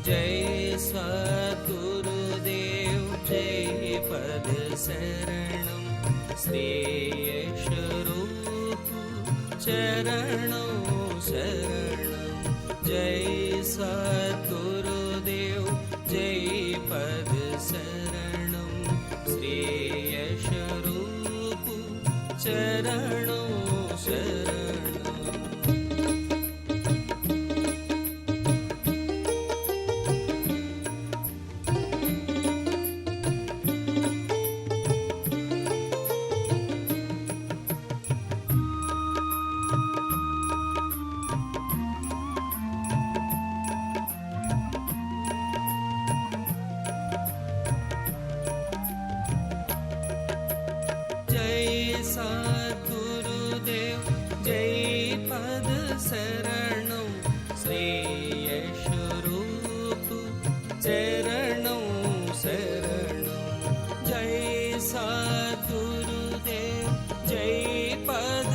जय सद्गुरुदेव, जय पद शरणं। श्री स्वरूप चरणं शरणं। जय सद्गुरुदेव, जय पद शरणं। श्री स्वरूप चरणं शरणं। जय सद्गुरुदेव, जय पद शरणं। श्री स्वरूप चरणं शरणं। जय सद्गुरुदेव, जय पद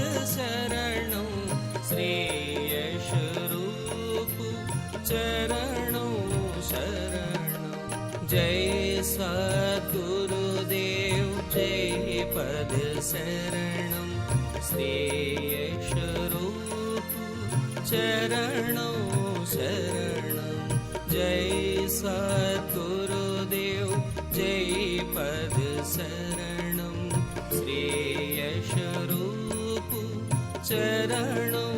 श्रेयशरूप चरणों शरणं जय सद्गुरुदेव जय पद शरणं श्रेयशरूप चरणों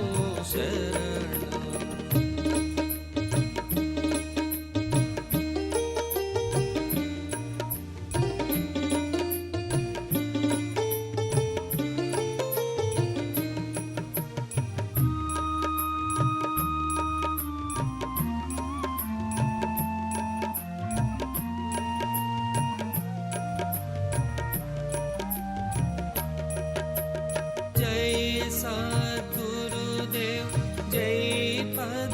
शरणं जय सद्गुरुदेव जय पद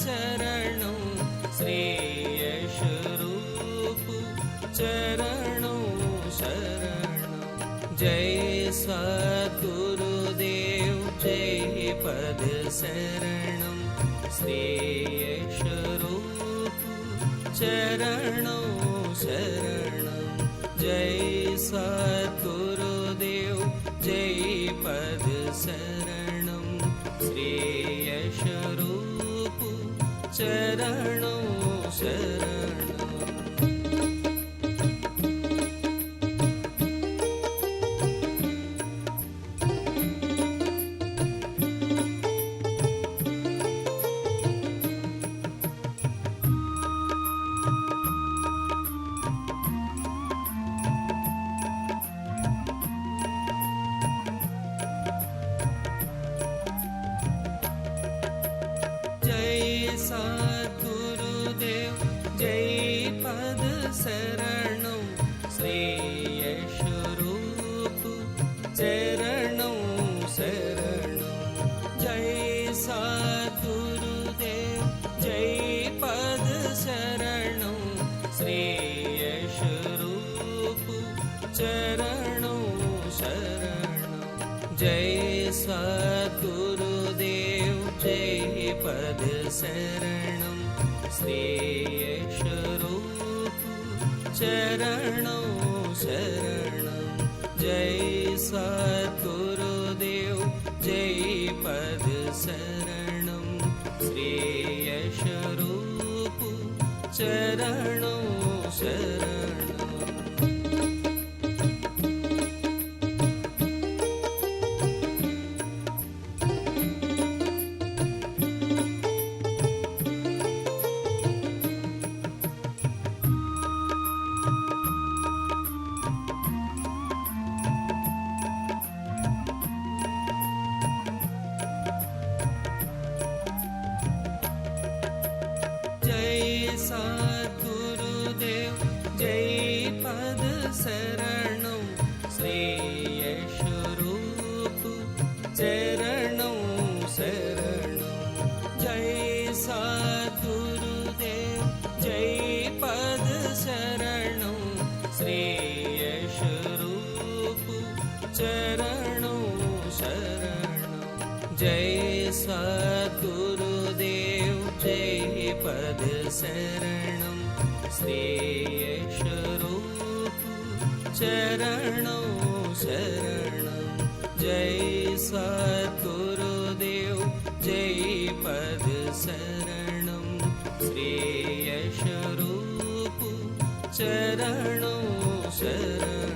शरणं श्रेयशरूप चरणों शरणं जय सद्गुरुदेव जय पद शरणं श्रेयशरूप चरणों शरणं जय सद्गुरुदेव जय पद शरणं श्रेयशरूप चरणों शरणं जय सद्गुरुदेव जय पद शरणं श्रेयशरूप चरणों शरणं जय सद्गुरुदेव जय पद शरणं श्रेयशरूप चरणों शरणं जय सद्गुरुदेव जय पद शरणं श्रेयशरूप चरणों शरणं जय सद्गुरुदेव जय पद शरणं श्रेयशरूप चरणों शरणं जय सद्गुरुदेव जय पद शरणं श्रेयशरूप चरणों शरणं जय सद्गुरुदेव जय पद शरणं श्रेयशरूप चरणों शरणं जय सद्गुरुदेव जय पद शरणं श्रेयशरूप चरणों शरणं जय सद्गुरुदेव जय पद शरणं श्रेयशरूप चरणों शरणं जय सद्गुरुदेव जय पद शरणं श्रेयशरूप चरणों शरणं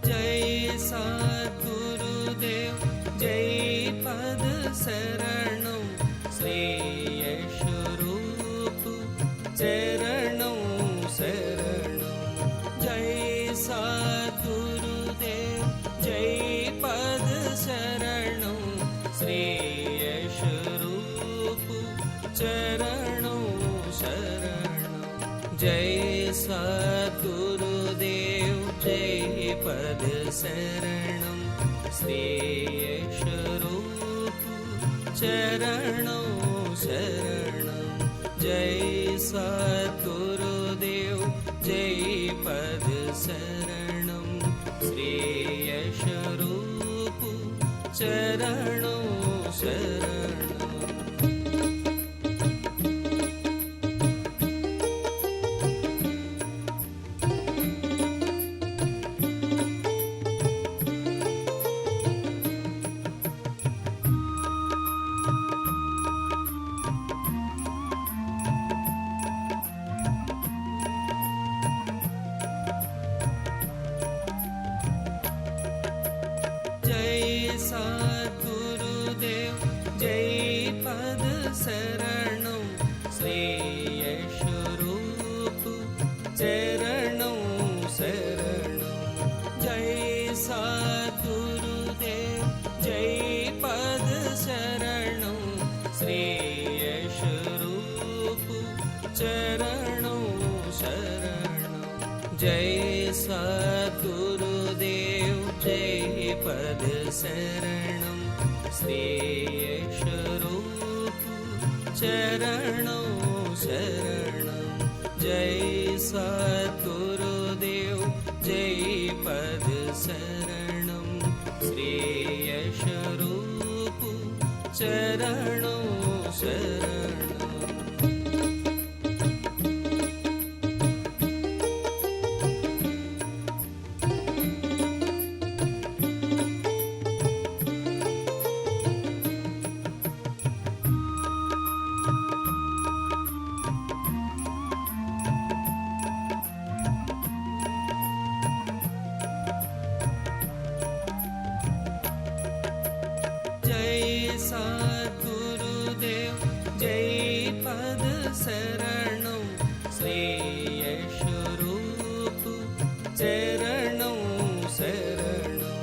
जय सद्गुरुदेव जय पद शरणं श्रेयशरूप चरणों शरणं जय सद्गुरुदेव जय पद शरणं श्रेयशरूप चरणों शरणं जय सद्गुरुदेव जय पद शरणं श्रेयस्वरूप चरणं शरणं जय सद्गुरुदेव जय पद शरणं श्रेयस्वरूप चरणं शरणं जय सद्गुरुदेव जय पद शरणं श्रेयस्वरूप चरणं शरणं जय सद्गुरुदेव जय पद शरणं श्रेयस्वरूप चरणं शरणं जय सद्गुरुदेव जय पद शरणं श्रेयस्वरूप चरणं शरणं जय सद्गुरुदेव जय पद शरणं श्रेयस्वरूप चरणं शरणं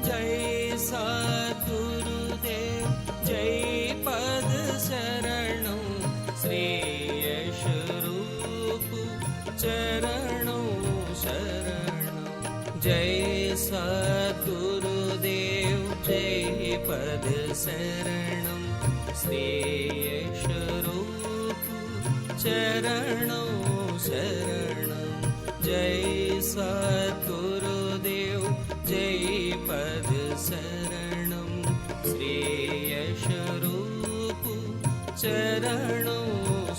जय सद्गुरुदेव जय पद शरणं श्रेयस्वरूप चरणं शरणं जय सद्गुरुदेव जय पद शरणं श्रेयस्वरूप चरणं शरणं जय सद्गुरुदेव जय पद शरणं श्रेयस्वरूप चरणं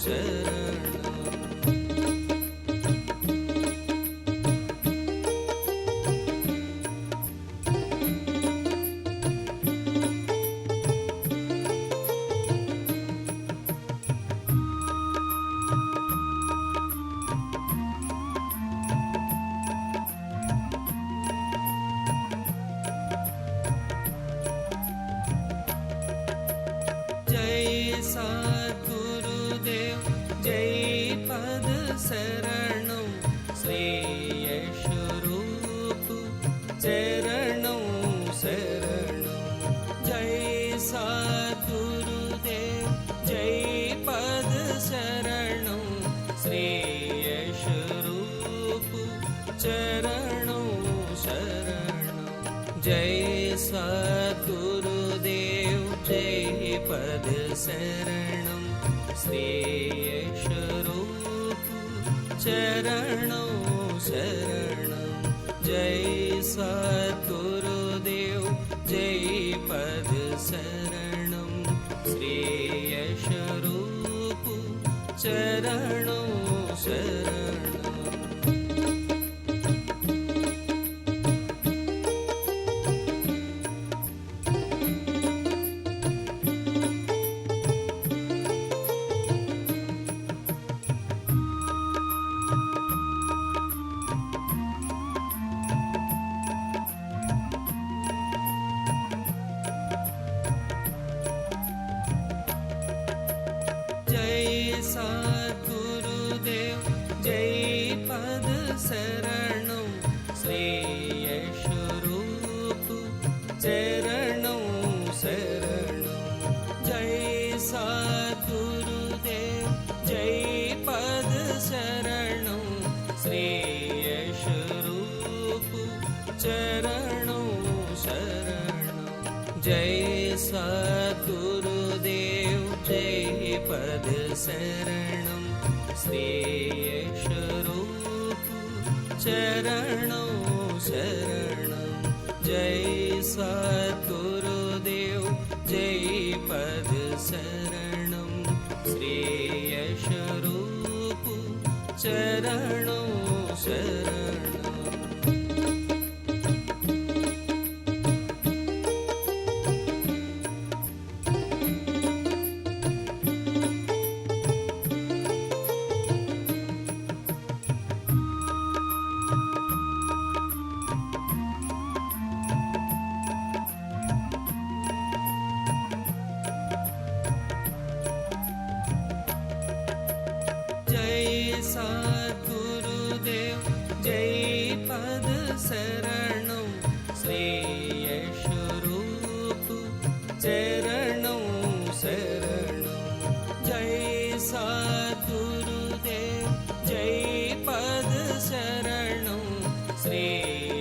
शरणं जय सद्गुरुदेव जय पद शरणं श्रेयस्वरूप चरणं शरणं जय सद्गुरुदेव जय पद शरणं श्रेयस्वरूप चरणं शरणं जय सद्गुरुदेव जय पद शरणं श्रेयस्वरूप चरणं शरणं जय सद्गुरुदेव जय पद शरणं श्रेयस्वरूप चरणं शरणं जय सद्गुरुदेव जय पद शरणं श्रेयस्वरूप चरणं शरणं जय सद्गुरुदेव जय पद शरणं श्रेयस्वरूप चरणं शरणं जय सद्गुरुदेव जय पद शरणं श्रेयस्वरूप चरणों शरणं जय सद्गुरुदेव जय पद शरणं श्रेयस्वरूप चरणों शरणं जय सद्गुरुदेव जय पद शरणं श्रेयस्वरूप चरणों शरणं जय सद्गुरुदेव जय पद शरणं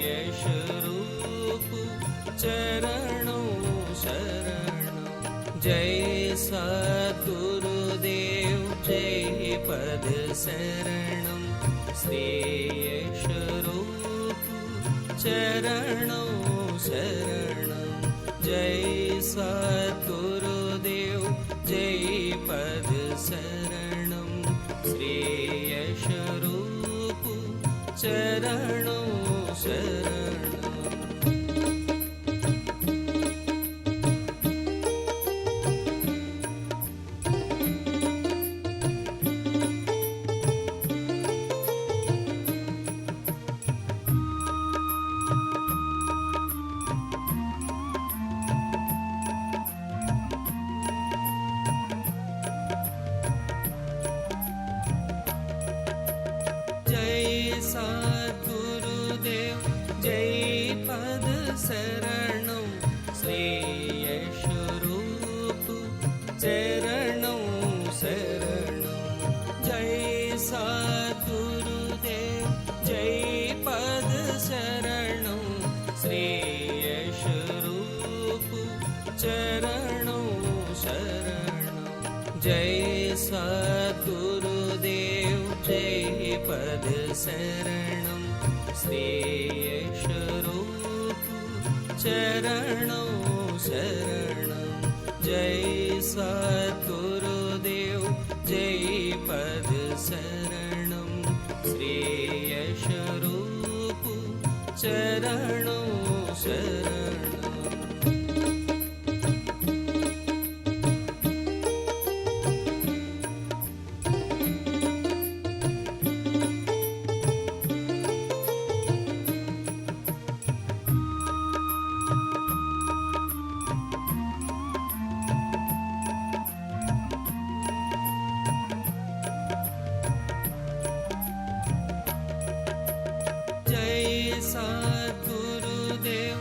श्रेयस्वरूप चरणं शरणं जय सद्गुरुदेव जय पद शरणं श्रेयस्वरूप चरणं शरणं जय सद्गुरुदेव जय पद शरणं श्रेयस्वरूप चरणं शरणं जय सद्गुरुदेव जय पद शरणं श्रेयस्वरूप चरणं शरणं जय सद्गुरुदेव जय पद शरणं श्रेयस्वरूप चरणं शरणं जय सद्गुरुदेव जय पद शरणं श्रेयस्वरूप चरणं शरणं जय सद्गुरुदेव जय पद शरणं श्रेयस्वरूप चरणं शरणं जय सद्गुरुदेव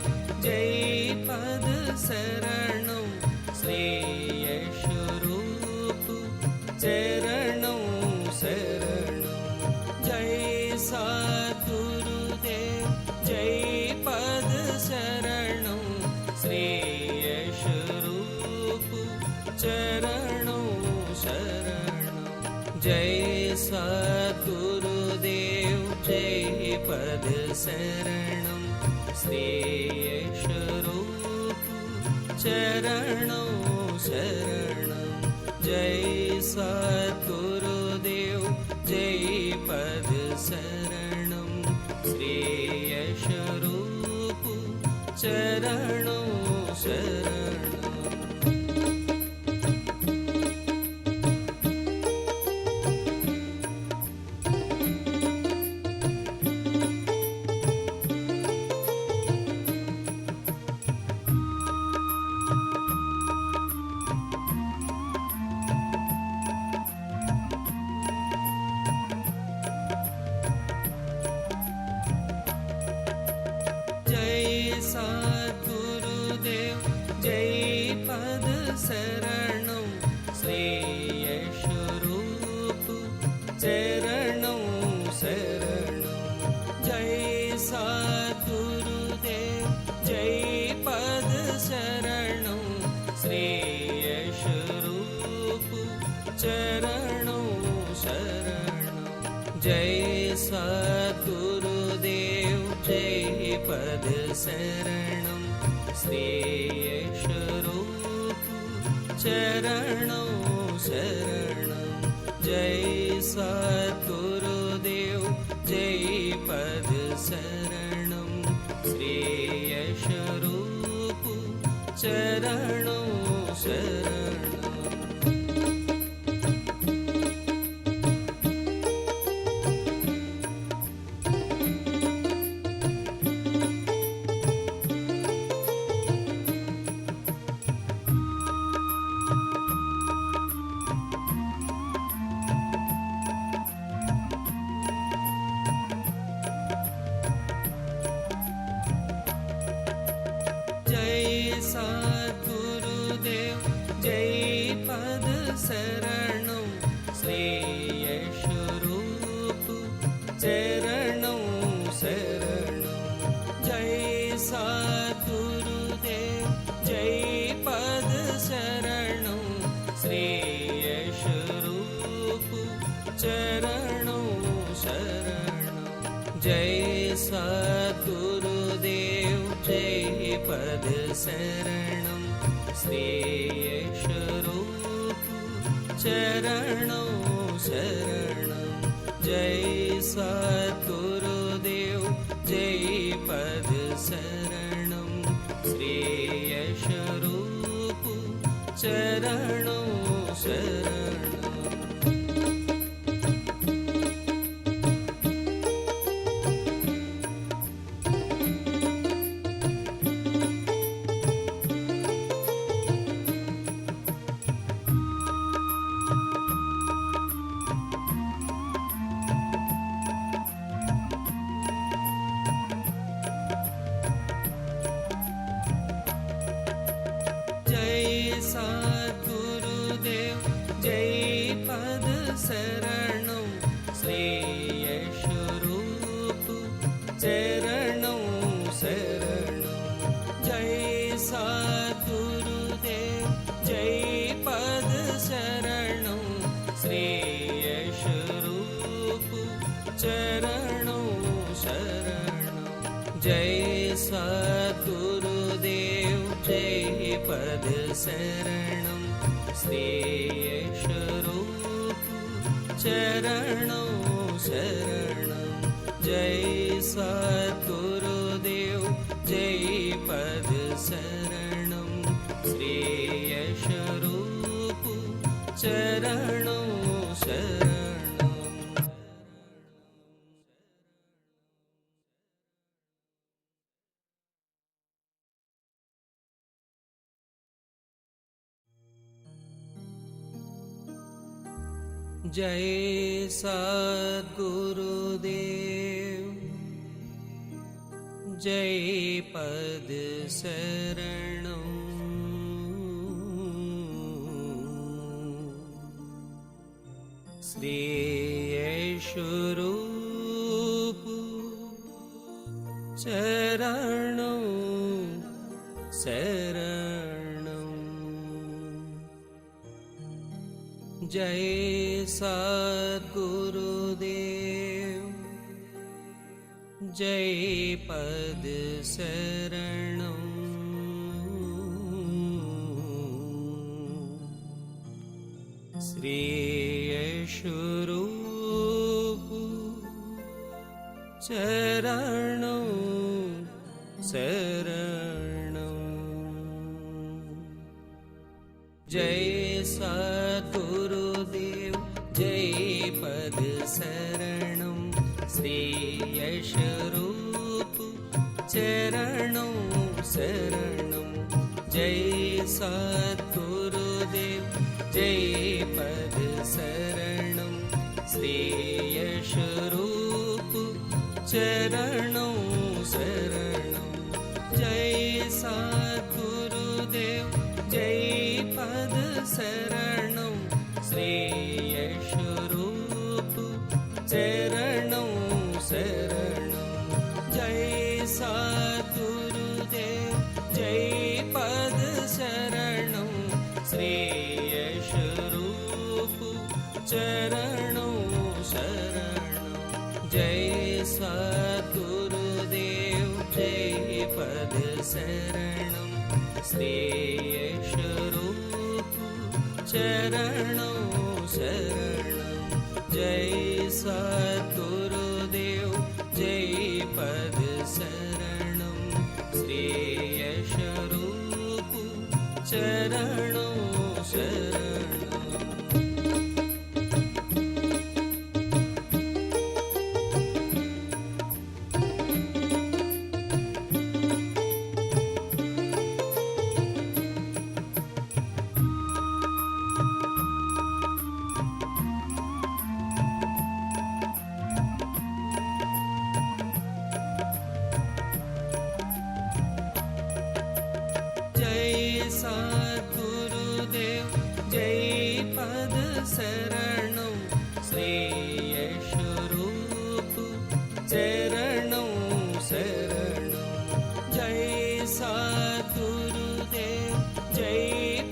जय पद शरणं श्रेयस्वरूप चरणं शरणं जय सद्गुरुदेव जय पद शरणं श्रेयस्वरूप चरणं शरणं जय सद्गुरुदेव जय पद शरणं श्रेयस्वरूप चरणं शरणं जय सद्गुरुदेव जय पद शरणं श्रेयस्वरूप चरणं शरणं जय सद्गुरुदेव जय पद शरणं श्रेयस्वरूप चरणं शरणं जय सद्गुरुदेव जय पद शरणं श्रेयस्वरूप चरणं शरणं जय सद्गुरुदेव जय पद शरणं श्री यशरूप चरणं शरणं जय सद्गुरुदेव जय पद शरणं श्री यशरूप चरणं शरणं जय सद्गुरुदेव जय पद शरणं श्री यशरूप चरणं शरणं जय सद्गुरुदेव जय पद शरणं श्री यशरूप चरणं शरणं जय सद्गुरुदेव जय पद शरणं श्री यशरूप चरणं शरणं जय सद्गुरुदेव जय पद शरणं श्री यशरूप चरणं शरणं जय सद्गुरुदेव जय पद शरणं श्री यशरूप चरणं शरणं जय सद्गुरुदेव जय पद शरणं श्री यशरूप चरणं शरणं जय सद्गुरुदेव जय पद शरणं श्री यशरूप चरणं शरणं जय सद्गुरुदेव जय पद शरणं श्री यशरूप चरणं शरणं जय सद्गुरुदेव जय पद शरणं श्री यशरूप चरणं शरणं जय सद्गुरुदेव जय पद शरणं श्री यशरूप चरणं शरणं जय सद्गुरुदेव जय पद शरणं श्री यशरूप चरणं शरणं जय सद्गुरुदेव जय पद शरणं श्री यशरूप चरणं शरणं जय सद्गुरुदेव जय पद शरणं श्री यशरूप चरणं शरणं जय सद्गुरुदेव जय पद शरणं श्री यशरूप चरणं शरणं जय सद्गुरुदेव जय पद शरणं श्रेयस्वरूप चरणं शरणं जय सद्गुरुदेव जय पद शरणं श्रेयस्वरूप चरणं शरणं जय सद्गुरुदेव जय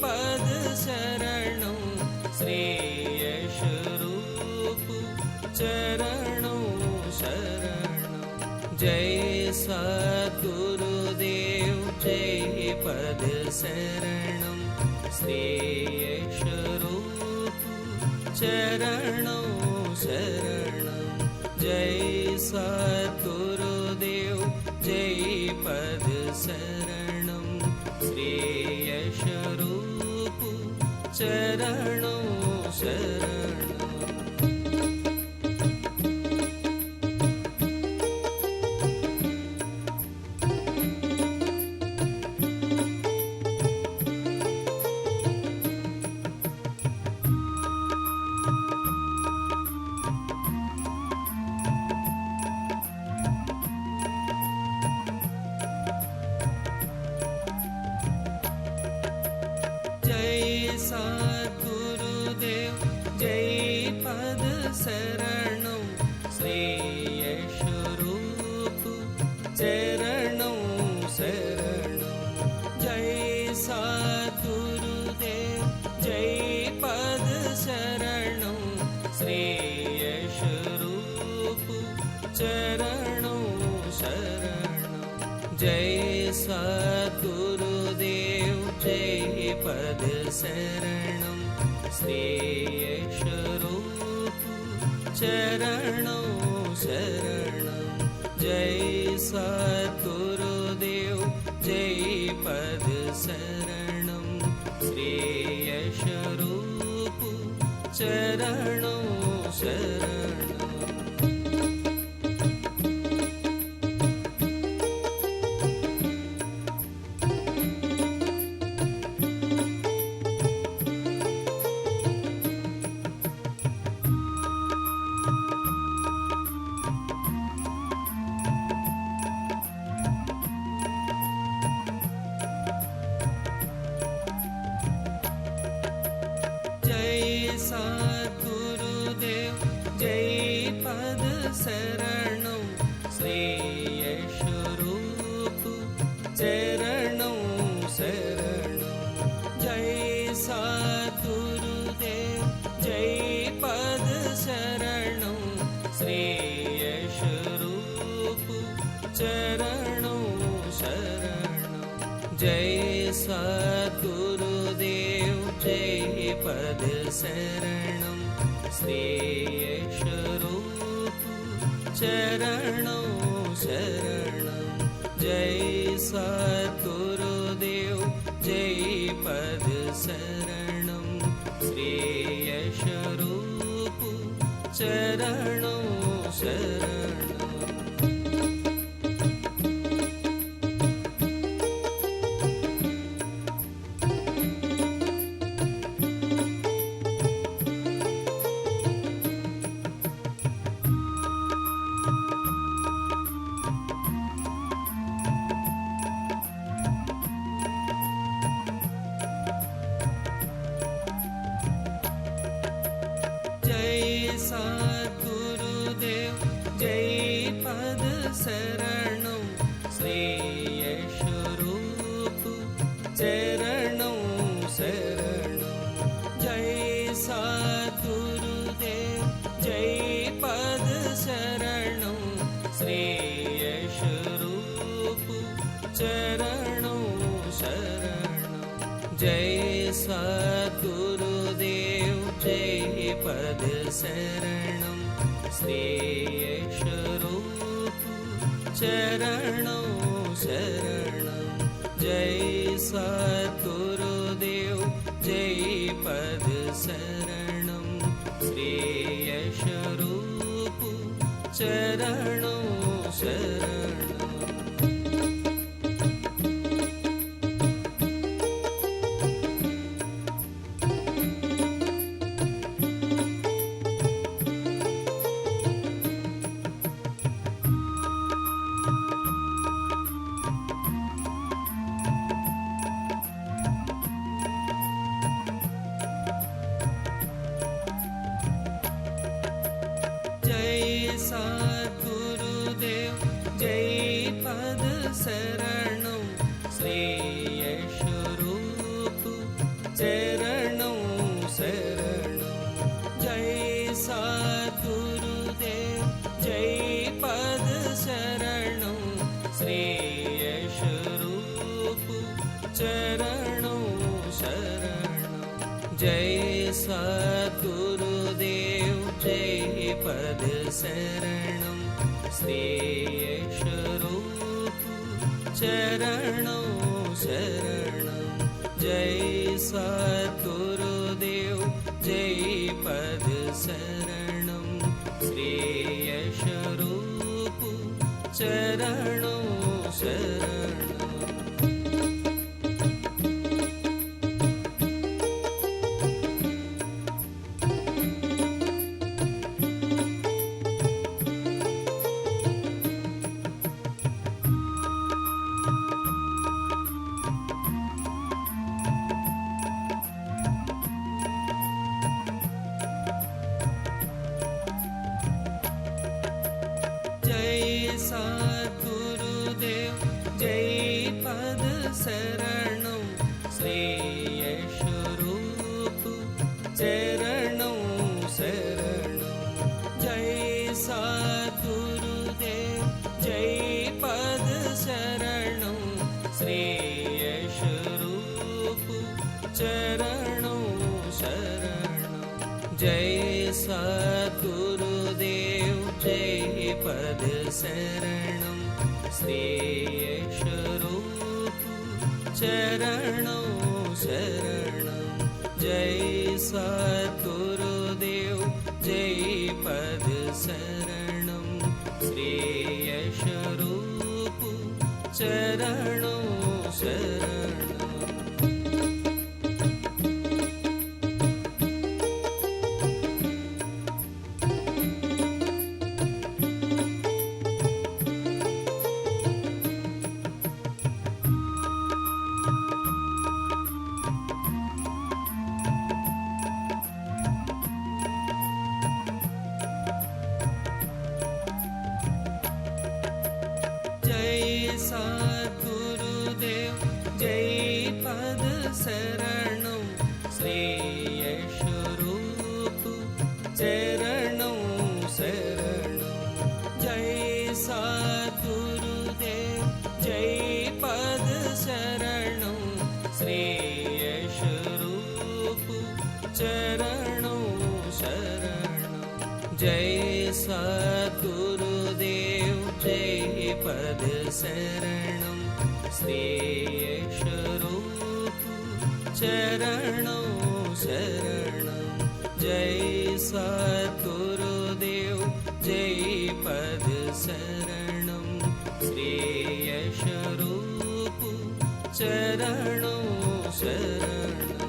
पद शरणं श्रेयस्वरूप चरणं शरणं जय सद्गुरुदेव जय पद शरणं श्रेयस्वरूप चरणं शरणं जय सद्गुरुदेव जय पद शरणं श्रेयस्वरूप चरणं शरणं जय सद्गुरुदेव जय पद शरणं श्रेयस्वरूप चरणं शरणं जय सद्गुरुदेव जय पद शरणं श्रेयस्वरूप चरणं शरणं जय सद्गुरुदेव जय पद शरणं श्रेयस्वरूप चरणं शरणं जय सद्गुरुदेव जय पद शरणं श्रेयस्वरूप चरणं शरणं जय सद्गुरुदेव जय पद शरणं श्रेयस्वरूप चरणं शरणं जय सद्गुरुदेव जय पद शरणं श्रेयस्वरूप चरणं शरणं जय सद्गुरुदेव जय पद शरणं श्रेयस्वरूप चरणं शरणं जय सद्गुरुदेव जय पद शरणं श्रेयस्वरूप चरणं शरणं जय सद्गुरुदेव जय पद शरणं श्रेयस्वरूप चरणं शरणं जय सद्गुरुदेव जय पद शरणं श्रेयस्वरूप चरणं शरणं जय सद्गुरुदेव जय पद शरणं शरणं श्रेयशरूप चरणं शरणं जय सद्गुरुदेव जय पद शरणं श्रेयशरूप चरणं शरणं जय सद्गुरुदेव जय पद शरणं श्रेयशरूप चरणं शरणं जय सद्गुरुदेव जय पद शरणं श्रेयशरूप चरणं शरणं जय सद्गुरुदेव जय पद शरणं श्रेयशरूप चरणं शरणं जय सद्गुरुदेव जय पद शरणं श्रेयशरूप चरणं शरणं जय सद्गुरुदेव जय पद शरणं श्रेयशरूप चरणं शरणं जय सद्गुरुदेव जय पद शरणं श्रेयशरूप चरणं शरणं जय सद्गुरुदेव जय पद शरणं श्रेयशरूप चरणं शरणं जय सद्गुरुदेव जय पद शरणं श्रेयशरूप चरणं शरणं जय सद्गुरुदेव जय पद शरणं श्रेयशरूप चरणं शरणं जय सद्गुरुदेव जय पद शरणं श्रेयशरूप चरणं शरणं जय सद्गुरुदेव जय पद शरणं श्रेयशरूप चरणं शरणं जय सद्गुरुदेव जय पद शरणं श्रेयशरूप चरणं शरणं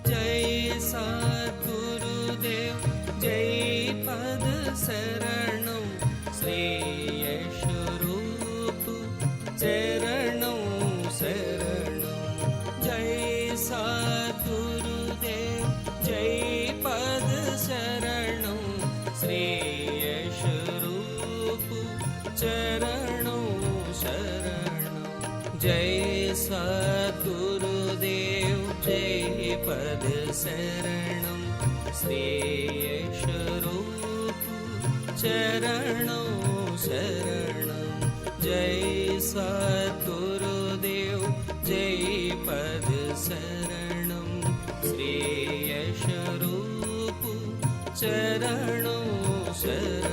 जय सद्गुरुदेव जय पद शरणं श्रेयशरूप चरणं शरणं जय सद्गुरुदेव जय पद शरणं श्रेयशरूप चरणं जय सद्गुरुदेव जय पद शरणं श्रेयस्वरूप चरणं शरणं जय सद्गुरुदेव जय पद शरणं श्रेयस्वरूप चरणं शरणं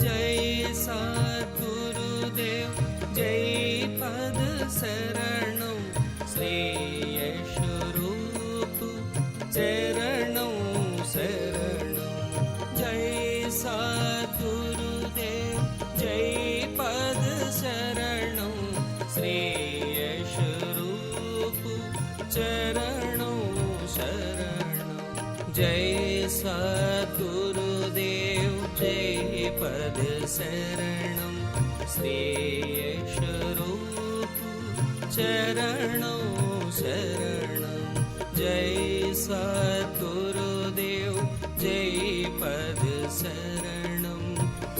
जय सद्गुरुदेव जय पद शरणं श्रेयस्वरूप चरणं शरणं जय सद्गुरुदेव जय पद शरणं श्रेयस्वरूप चरणं शरणं जय सद्गुरुदेव जय पद शरणं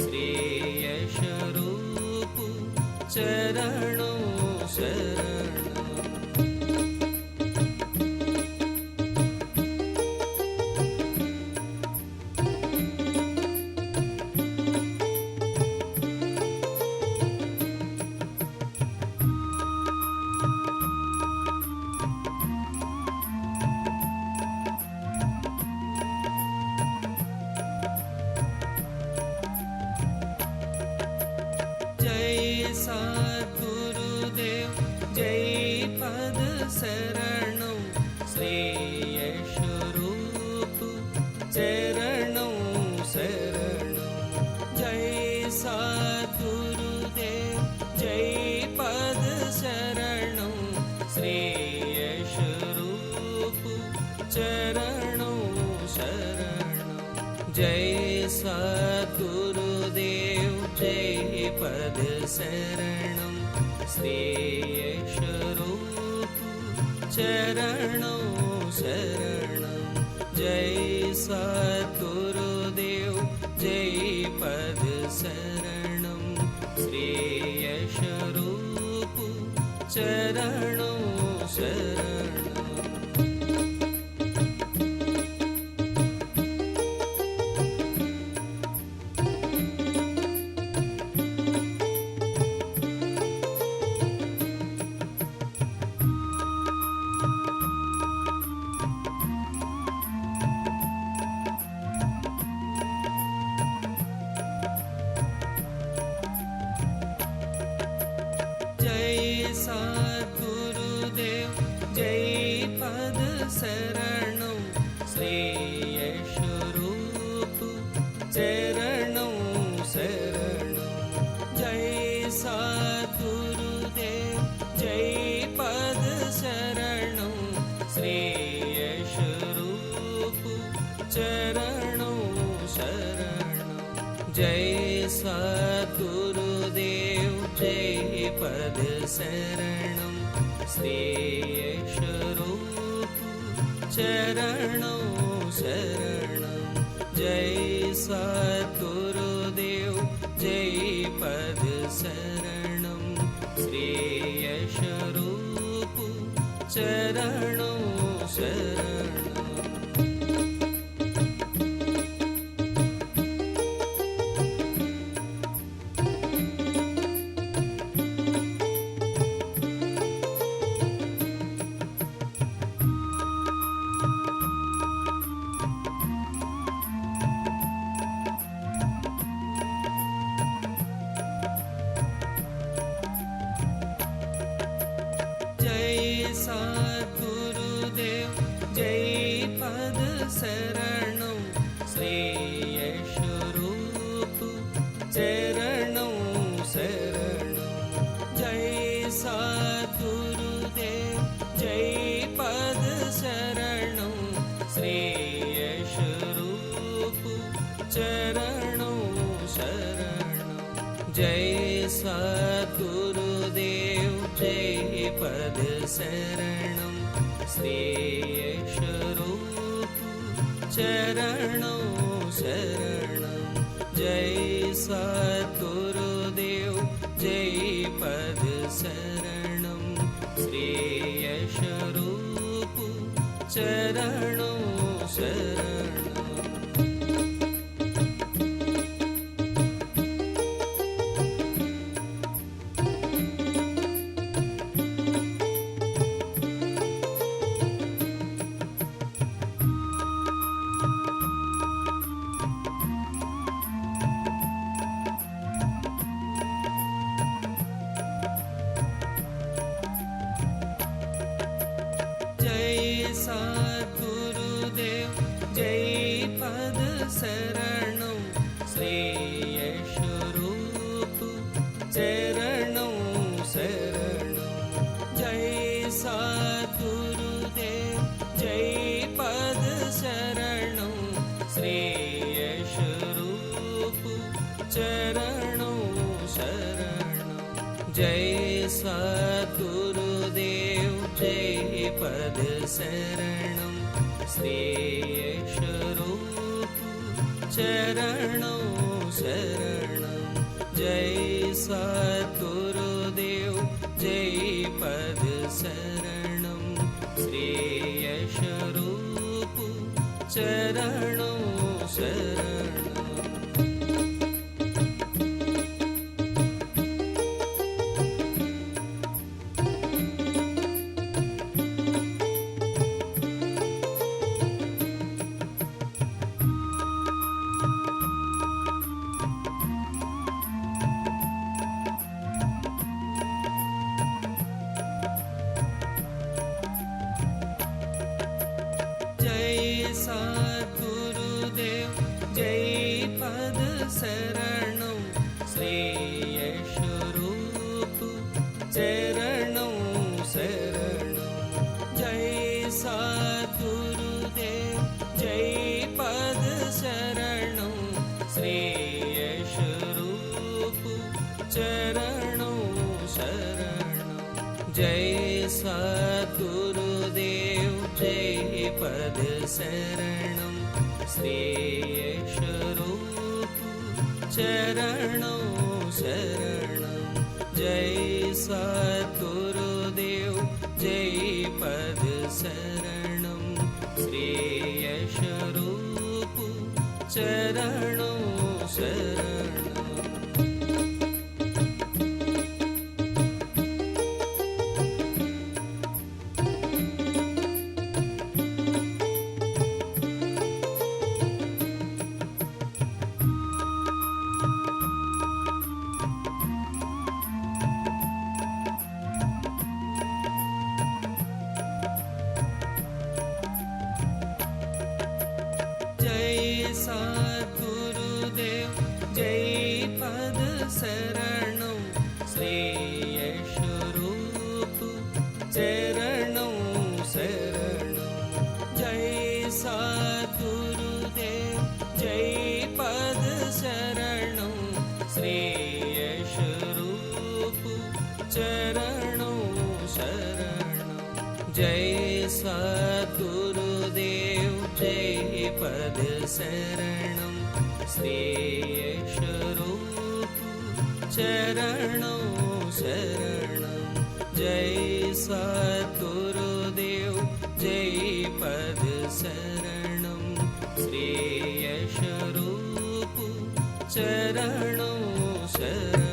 श्रेयस्वरूप चरणं शरणं जय सद्गुरुदेव जय पद शरणं श्रेयस्वरूप चरणं शरणं जय सद्गुरुदेव जय पद शरणं श्रेयस्वरूप चरणं शरणं जय सद्गुरुदेव जय पद शरणं श्रेयस्वरूप चरणं शरणं जय सद्गुरुदेव जय पद शरणं श्रेयस्वरूप चरणं शरणं जय सद्गुरुदेव जय पद शरणं श्रेयस्वरूप चरणं शरणं जय सद्गुरुदेव जय पद शरणं श्रेयस्वरूप चरणं शरणं जय सद्गुरुदेव जय पद शरणं श्रेयस्वरूप चरणं शरणं जय सद्गुरुदेव जय पद शरणं श्रेयस्वरूप चरणं शरणं जय सद्गुरुदेव जय पद शरणं श्रेयस्वरूप चरणं शरणं जय सद्गुरुदेव जय पद शरणं श्रेयस्वरूप चरणं शरणं जय सद्गुरुदेव जय पद शरणं शरणं श्रेयशरूप चरणं शरणं जय सद्गुरुदेव जय पद शरणं श्रेयशरूप चरणं शरणं जय सद्गुरुदेव जय पद शरणं श्रेयशरूप चरणं शरणं जय सद्गुरुदेव जय पद शरणं श्रेयशरूप चरणं शरणं जय सद्गुरुदेव जय पद शरणं श्रेयशरूप चरणं शरणं जय सद्गुरुदेव जय पद शरणं श्रेयशरूप चरणं शरणं जय सद्गुरुदेव जय पद शरणं श्रेयशरूप चरणं शरणं जय सद्गुरुदेव जय पद शरणं श्रेयशरूप चरणं शरणं जय सद्गुरुदेव जय पद शरणं श्रेयशरूप चरणं शरणं जय सद्गुरुदेव जय पद शरणं श्रेयशरूप चरणं शरणं जय सद्गुरुदेव जय पद शरणं श्रेयशरूप चरणं शरणं जय सद्गुरुदेव जय पद शरणं श्रेयशरूप चरणं शरणं जय सद्गुरुदेव जय पद शरणं श्रेयशरूप चरणं शरणं जय सद्गुरुदेव जय पद शरणं श्रेयशरूप चरणं शरणं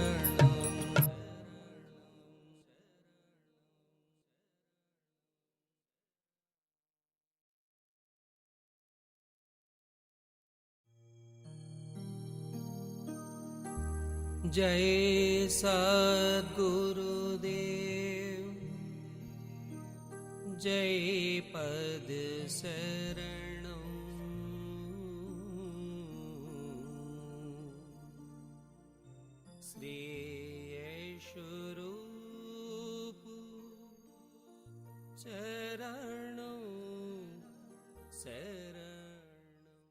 जय सद्गुरुदेव जय पद शरणं